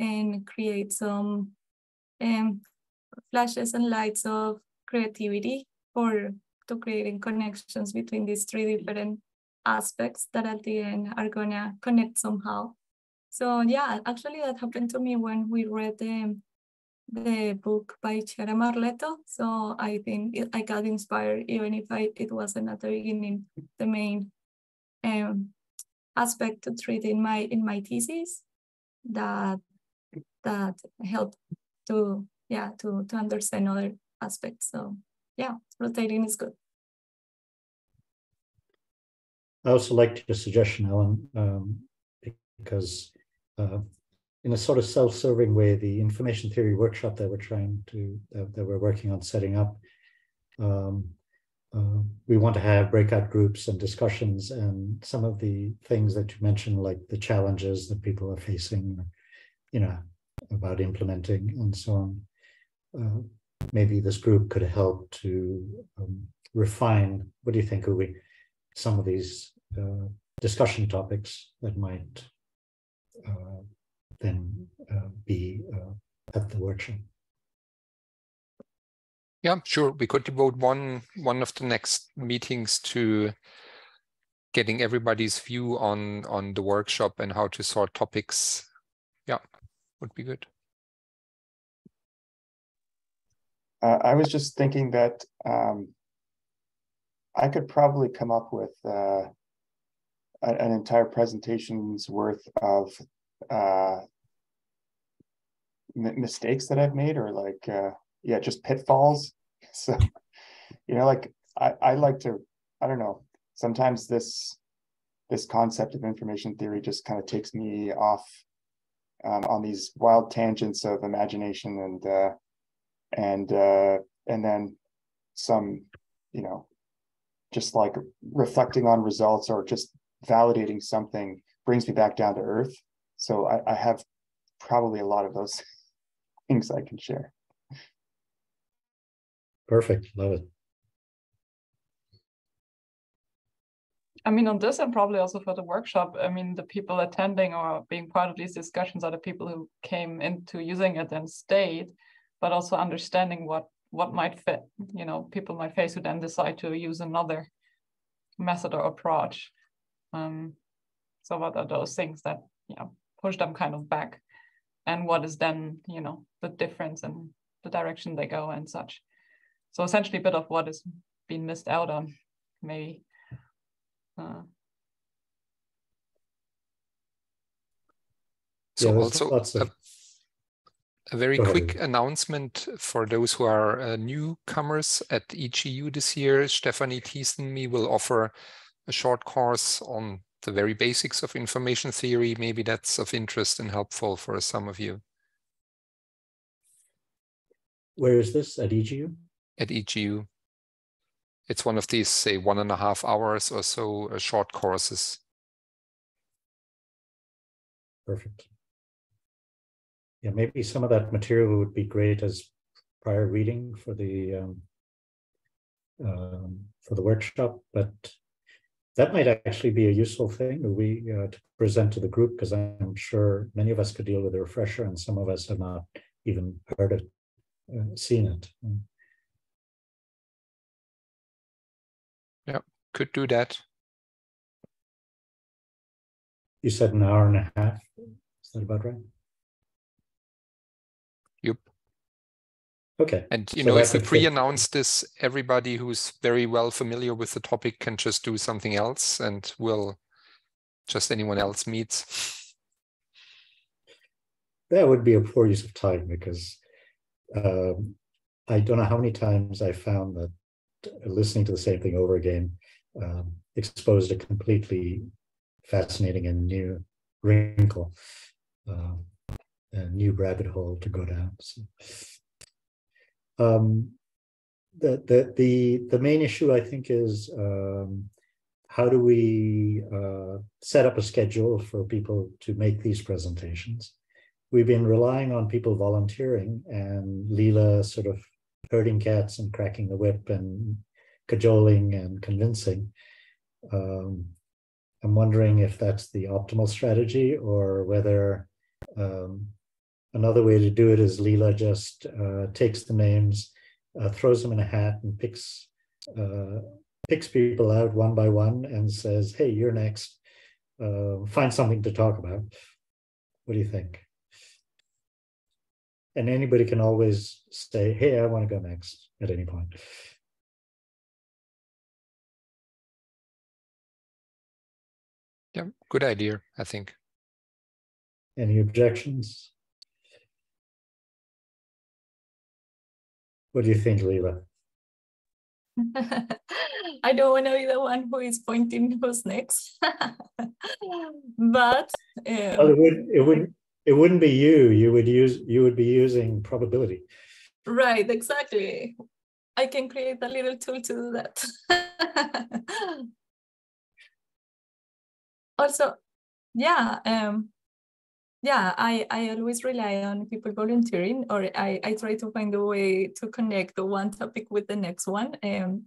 and create some flashes and lights of creativity to creating connections between these 3 different aspects that at the end are gonna connect somehow. So yeah, actually that happened to me when we read the book by Chiara Marletto. So I think I got inspired, even if it wasn't at the beginning the main aspect to treat in my thesis. That helped to understand other aspects. So yeah, rotating is good. I also liked your suggestion, Ellen, because in a sort of self-serving way, the information theory workshop that we're working on setting up, we want to have breakout groups and discussions, and some of the things that you mentioned, like the challenges that people are facing, about implementing and so on. Maybe this group could help to refine, what do you think, Uwe, some of these discussion topics that might then be at the workshop. Yeah, sure. We could devote one of the next meetings to getting everybody's view on the workshop and how to sort topics. Yeah, would be good. I was just thinking that I could probably come up with an entire presentation's worth of mistakes that I've made, or like just pitfalls. So like I like to, I don't know, sometimes this concept of information theory just kind of takes me off on these wild tangents of imagination, and then some, just like reflecting on results or just validating something brings me back down to earth. So I have probably a lot of those things I can share. Perfect. Love it. I mean, on this and probably also for the workshop, I mean, the people attending or being part of these discussions are the people who came into using it and stayed, but also understanding what might fit, people might face who then decide to use another method or approach. So what are those things that, push them kind of back? And what is then, the difference in the direction they go and such. So essentially a bit of what is being missed out on, maybe. So also a very quick announcement for those who are newcomers at EGU this year. Stephanie Thiessen will offer a short course on the very basics of information theory. Maybe that's of interest and helpful for some of you. Where is this, at EGU? At EGU. It's one of these, say, 1.5 hours or so short courses. Perfect. Yeah, maybe some of that material would be great as prior reading for the workshop, but that might actually be a useful thing to present to the group, because I'm sure many of us could deal with a refresher, and some of us have not even heard it, seen it. Yeah, could do that. You said 1.5 hours. Is that about right? Yep. Okay. And if we pre-announce this, everybody who's very well familiar with the topic can just do something else, and anyone else meets. That would be a poor use of time, because I don't know how many times I found that listening to the same thing over again exposed a completely fascinating and new wrinkle, a new rabbit hole to go down. So, the main issue, I think, is how do we set up a schedule for people to make these presentations? We've been relying on people volunteering, and Leela sort of herding cats and cracking the whip and cajoling and convincing. I'm wondering if that's the optimal strategy, or whether another way to do it is Leela just takes the names, throws them in a hat, and picks people out one by one and says, "Hey, you're next. Find something to talk about." What do you think? And anybody can always say, hey, I want to go next at any point. Yeah, good idea, I think. Any objections? What do you think, Leila? I don't want to be the one who is pointing who's next, but well, it wouldn't be you. You would be using probability. Right, exactly. I can create a little tool to do that. Also, yeah, I always rely on people volunteering, or I try to find a way to connect the one topic with the next one.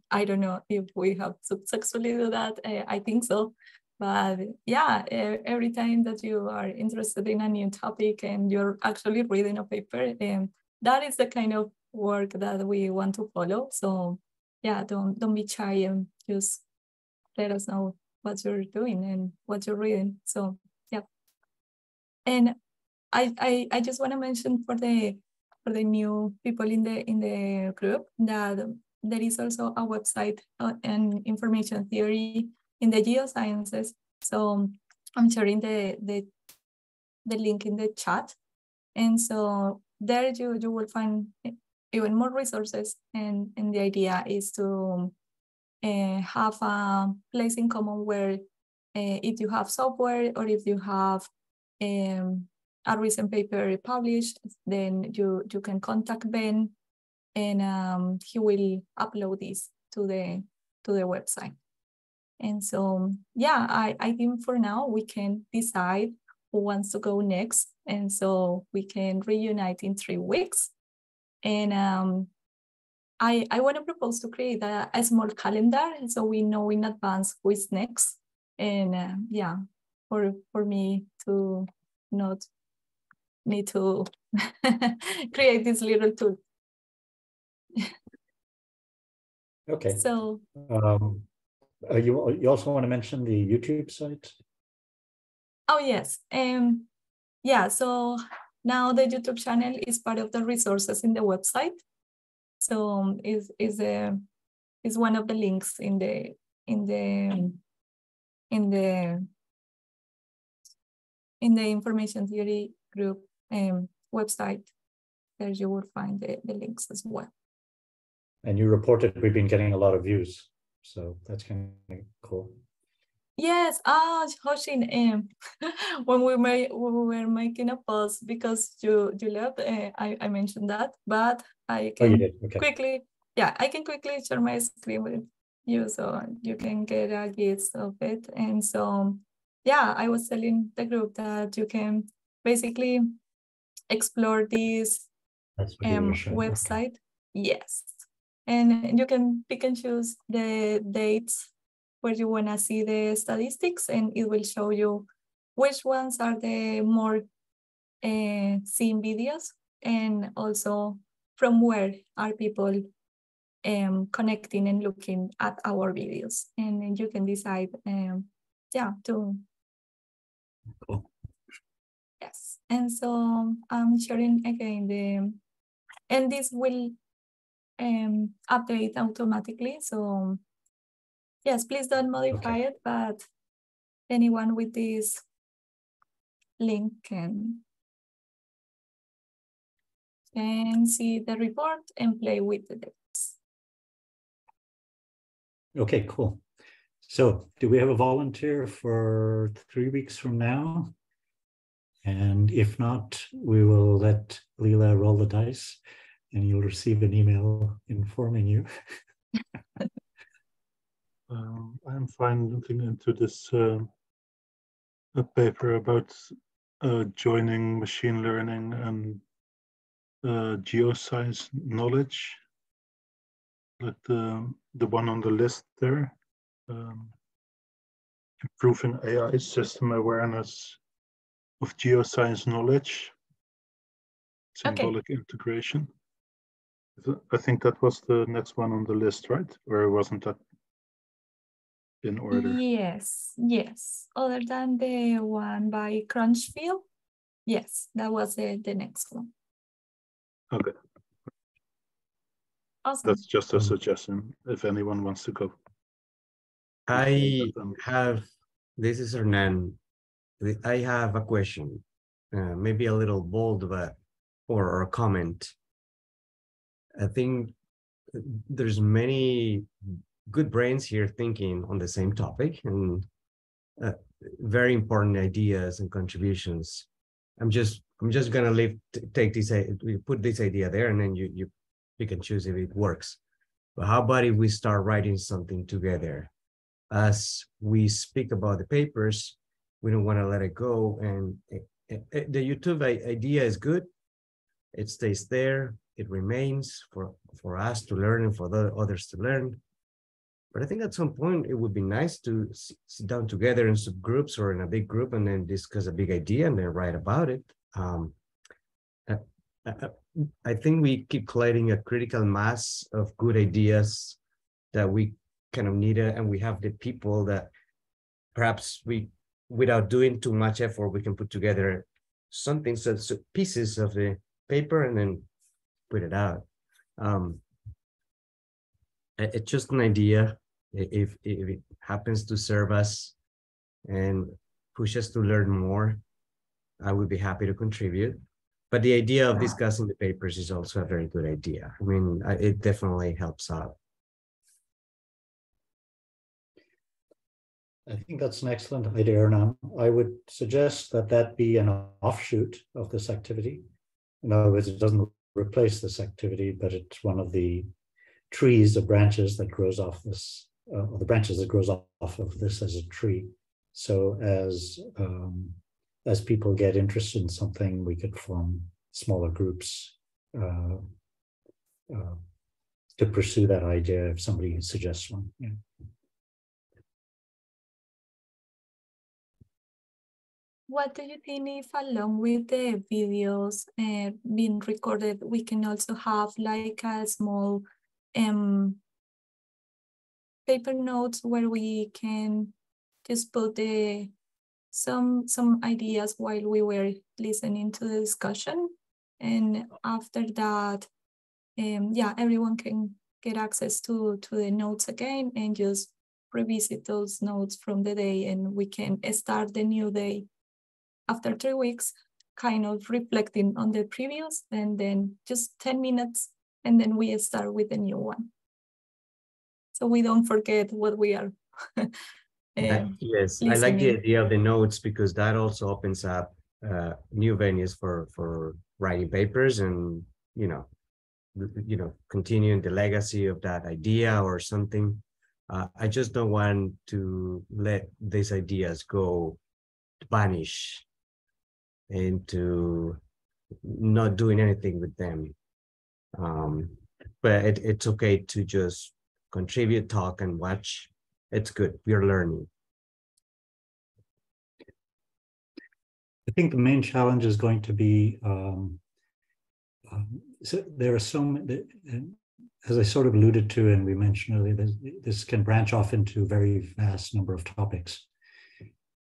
I don't know if we have successfully do that. I think so. But yeah, every time that you are interested in a new topic and you're actually reading a paper, that is the kind of work that we want to follow. So yeah, don't be shy and just let us know what you're doing and what you're reading. So yeah. And I just want to mention for the new people in the group that there is also a website and information theory in the geosciences. So I'm sharing the link in the chat, and so there you will find even more resources. And the idea is to have a place in common where if you have software or if you have a recent paper published, then you can contact Ben, and he will upload this to the website. And so yeah, I think for now we can decide who wants to go next, and so we can reunite in 3 weeks. And I want to propose to create a small calendar so we know in advance who is next. And yeah, for me to not need to create this little tool. Okay. So you also want to mention the YouTube site? Oh yes. Yeah, so now the YouTube channel is part of the resources in the website. So is one of the links in the information theory group website. There you will find the links as well. And you reported we've been getting a lot of views, so that's kind of cool. Yes, Hoshin, when we were making a post because you left, I mentioned that, but I can quickly share my screen with you so you can get a gist of it. And so, yeah, I was telling the group that you can basically explore this website. Okay. Yes, and you can pick and choose the dates where you want to see the statistics, and it will show you which ones are the more seen videos, and also from where are people connecting and looking at our videos, and then you can decide cool. Yes. And so I'm sharing again and this will update automatically. So yes, please don't modify it, but anyone with this link can see the report and play with the dates. Okay, cool. So do we have a volunteer for 3 weeks from now? And if not, we will let Leila roll the dice and you'll receive an email informing you. I'm fine looking into this a paper about joining machine learning and geoscience knowledge, like the one on the list there, improving AI system awareness of geoscience knowledge, symbolic integration. I think that was the next one on the list, right? Or wasn't that in order? Yes. Other than the one by Crunchfield, yes, that was the next one. Okay. Awesome. That's just a suggestion if anyone wants to go. I have, this is Hernan. I have a question, maybe a little bold, but, or a comment. I think there's many good brains here thinking on the same topic and very important ideas and contributions. I'm just gonna take this, we put this idea there, and then you can choose if it works. But how about if we start writing something together? As we speak about the papers, we don't want to let it go. And the YouTube idea is good. It stays there. It remains for us to learn and for the others to learn. But I think at some point it would be nice to sit down together in subgroups or in a big group and then discuss a big idea and then write about it. I think we keep collecting a critical mass of good ideas that we kind of need, and we have the people that perhaps we, without doing too much effort, we can put together something, so pieces of the paper and then put it out. It's just an idea. If it happens to serve us and push us to learn more, I would be happy to contribute. But the idea of discussing the papers is also a very good idea. I mean, it definitely helps out. I think that's an excellent idea, Hernan. I would suggest that be an offshoot of this activity. In other words, it doesn't replace this activity, but it's one of the trees or branches that grows off this, or the branches that grows off of this as a tree. So as people get interested in something, we could form smaller groups to pursue that idea if somebody suggests one. Yeah. What do you think if along with the videos being recorded, we can also have like a small paper notes where we can just put some ideas while we were listening to the discussion, and after that, yeah, everyone can get access to the notes again and just revisit those notes from the day, and we can start the new day after 3 weeks, kind of reflecting on the previous, and then just 10 minutes, and then we start with the new one. So we don't forget what we are yes, listening. I like the idea of the notes, because that also opens up new venues for writing papers and, you know, continuing the legacy of that idea or something. I just don't want to let these ideas go vanish into not doing anything with them. But it's okay to just contribute, talk, and watch. It's good. We're learning. I think the main challenge is going to be, so there are so many, as I sort of alluded to and we mentioned earlier, this can branch off into a very vast number of topics.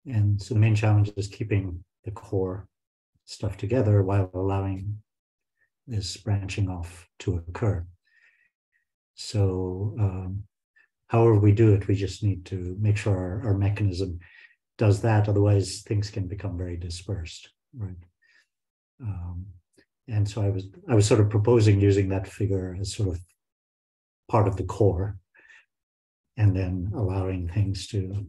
And so the main challenge is keeping the core stuff together while allowing this branching off to occur. So however we do it, we just need to make sure our mechanism does that. Otherwise, things can become very dispersed, right? And so I was sort of proposing using that figure as sort of part of the core, and then allowing things to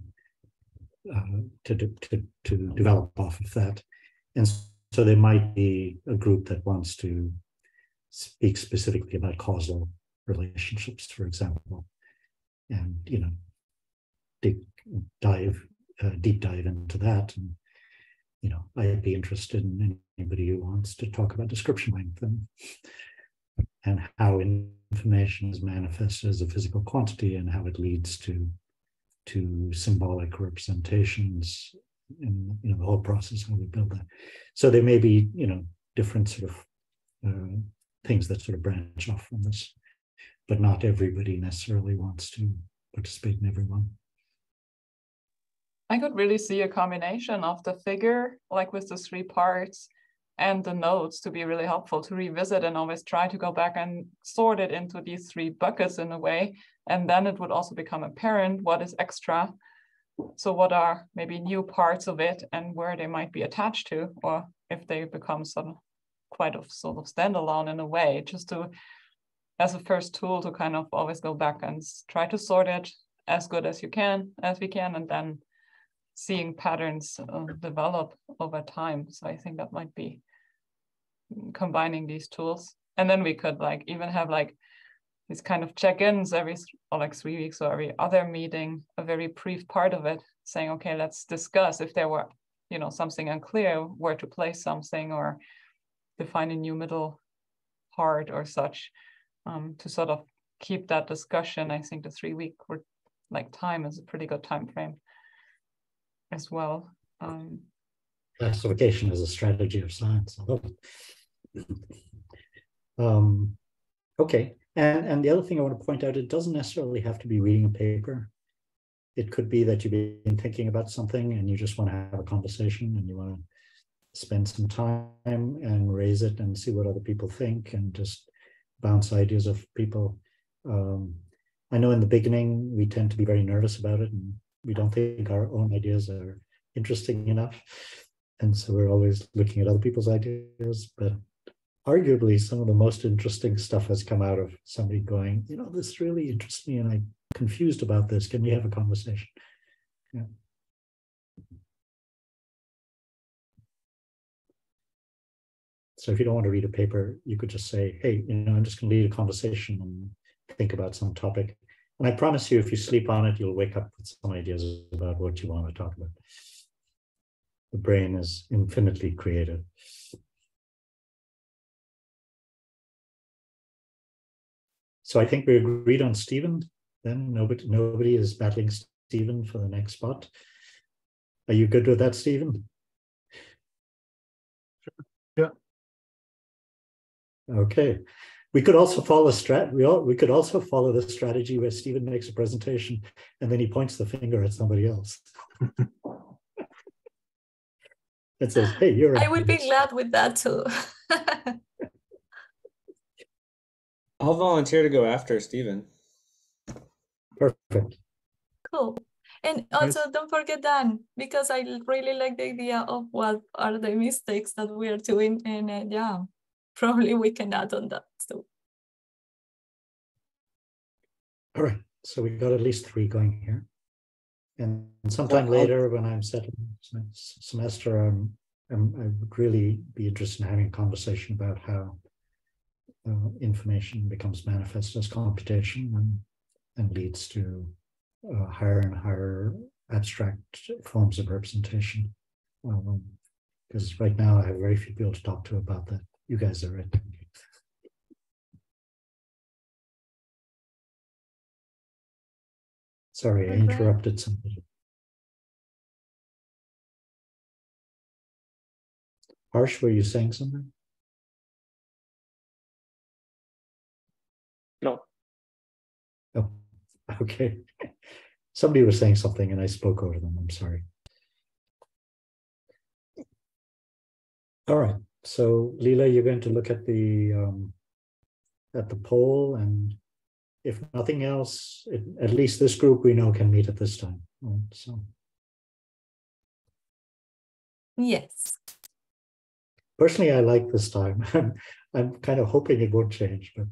develop off of that. And so there might be a group that wants to speak specifically about causal relationships, for example, and, you know, deep dive into that. And, you know, I'd be interested in anybody who wants to talk about description length and how information is manifested as a physical quantity and how it leads to symbolic representations in, you know, the whole process when we build that. So there may be, you know, different sort of things that sort of branch off from this, but not everybody necessarily wants to participate in every one. I could really see a combination of the figure, like with the 3 parts, and the notes to be really helpful to revisit and always try to go back and sort it into these 3 buckets in a way. And then it would also become apparent what is extra. So what are maybe new parts of it and where they might be attached to, or if they become sort of standalone in a way, just to, as a first tool to kind of always go back and try to sort it as good as we can, and then seeing patterns develop over time. So I think that might be combining these tools. And then we could like even have like these kind of check-ins every 3 weeks or every other meeting, a very brief part of it, saying, okay, let's discuss if there were, something unclear, where to place something or define a new middle part or such, to sort of keep that discussion. I think the 3-week time is a pretty good time frame as well. Classification is a strategy of science. I love it. Okay, and the other thing I want to point out, it doesn't necessarily have to be reading a paper. It could be that you've been thinking about something and you just want to have a conversation and you want to spend some time and raise it and see what other people think and just bounce ideas off people. I know in the beginning, we tend to be very nervous about it and we don't think our own ideas are interesting enough. And so we're always looking at other people's ideas, but arguably some of the most interesting stuff has come out of somebody going, this really interests me and I'm confused about this. Can we have a conversation? Yeah. So if you don't want to read a paper, you could just say, hey, I'm just going to lead a conversation and think about some topic. And I promise you, if you sleep on it, you'll wake up with some ideas about what you want to talk about. The brain is infinitely creative. So I think we agreed on Stephen. Then nobody is battling Stephen for the next spot. Are you good with that, Stephen? Sure. Yeah. Okay. We could also follow we could also follow the strategy where Stephen makes a presentation and then he points the finger at somebody else. It says, hey, you're I would be glad with that too. I'll volunteer to go after Stephen. Perfect. Cool. And also don't forget Dan, because I really like the idea of what are the mistakes that we are doing. And yeah, probably we can add on that too. All right, so we got at least 3 going here. And sometime later when I'm settling semester, I would really be interested in having a conversation about how information becomes manifest as computation and leads to higher and higher abstract forms of representation. Because right now I have very few people to talk to about that. You guys are it. Sorry, I interrupted somebody. Harsh, were you saying something? No. Oh, okay. Somebody was saying something and I spoke over them. I'm sorry. All right. So Leela, you're going to look at the poll, and if nothing else, at least this group we know can meet at this time. Right? So. Yes. Personally, I like this time. I'm kind of hoping it won't change, but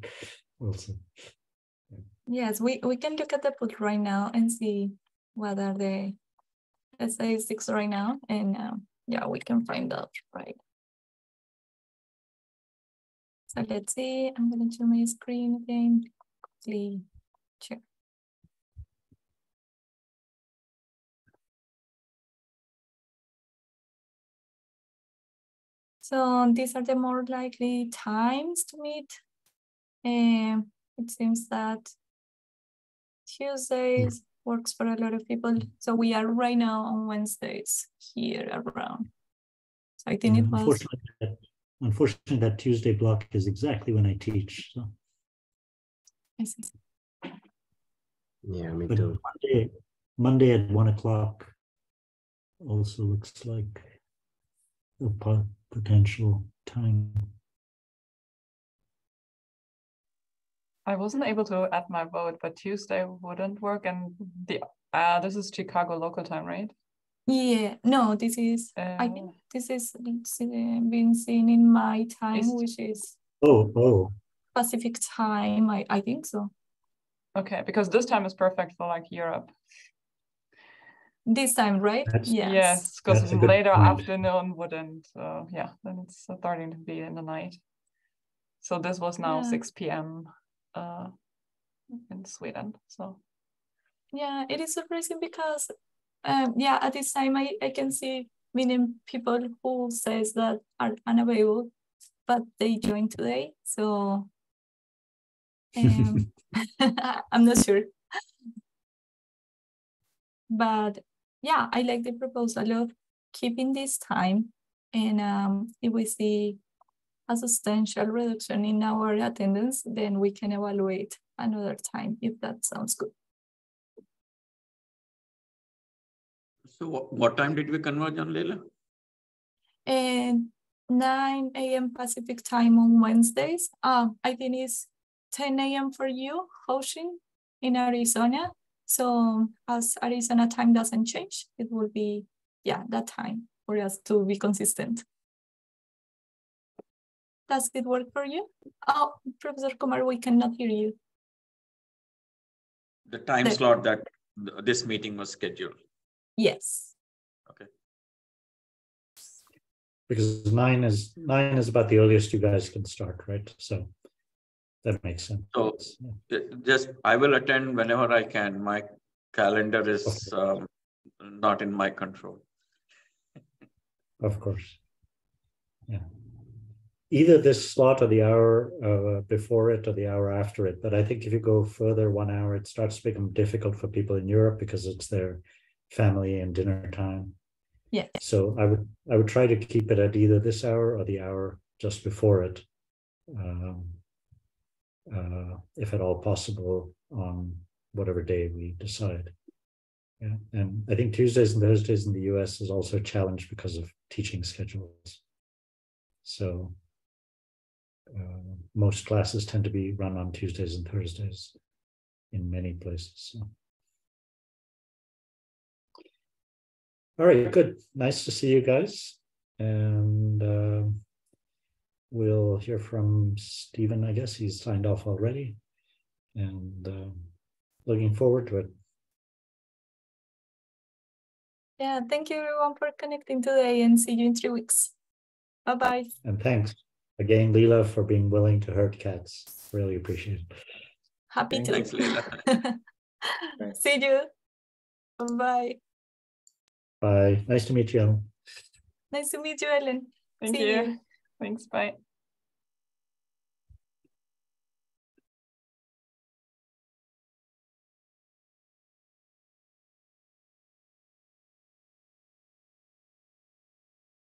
we'll see. Yes, we can look at the poll right now and see what are the statistics right now, and yeah, we can find out, right? So let's see. I'm going to share my screen again. Quickly check. So these are the more likely times to meet. It seems that Tuesdays works for a lot of people. So we are right now on Wednesdays here around. So I think it was. Unfortunately, that Tuesday block is exactly when I teach. So. I see. Yeah, me too. Monday at 1 o'clock also looks like potential time. I wasn't able to add my vote, but Tuesday wouldn't work. And this is Chicago local time, right? Yeah, no, this is, I think this is been seen in my time, which is Pacific time. I think so. Okay, because this time is perfect for like Europe. This time, right? Yes, because later afternoon wouldn't. Yeah, then it's starting to be in the night. So this was now 6 p.m. In Sweden. So yeah, it is surprising because yeah, at this time I can see many people who says that are unavailable, but they joined today. So I'm not sure. But yeah, I like the proposal of keeping this time, and if we see a substantial reduction in our attendance, then we can evaluate another time, if that sounds good. So what time did we converge on, Leila? And 9 a.m. Pacific time on Wednesdays. I think it's 10 a.m. for you, Hoshin, in Arizona. So as Arizona time doesn't change, it will be, yeah, that time for us to be consistent. Does it work for you? Oh, Professor Kumar, we cannot hear you. The time slot that this meeting was scheduled. Yes. Okay. Because 9 is about the earliest you guys can start, right? So that makes sense. So just I will attend whenever I can. My calendar is not in my control. Of course. Yeah. Either this slot or the hour before it or the hour after it. But I think if you go further 1 hour, it starts to become difficult for people in Europe because it's their family and dinner time. Yeah. So I would try to keep it at either this hour or the hour just before it, if at all possible, on whatever day we decide. Yeah, and I think Tuesdays and Thursdays in the US is also a challenge because of teaching schedules. So most classes tend to be run on Tuesdays and Thursdays in many places. So. All right, good. Nice to see you guys. And we'll hear from Stephen, I guess he's signed off already. And looking forward to it. Yeah, thank you everyone for connecting today, and see you in 3 weeks. Bye-bye. And thanks again, Leila, for being willing to herd cats. Really appreciate it. Happy to. Thanks, Leila. See you. Bye. Bye. Nice to meet you, Ellen. Nice to meet you, Ellen. Thank you. Thanks. Bye.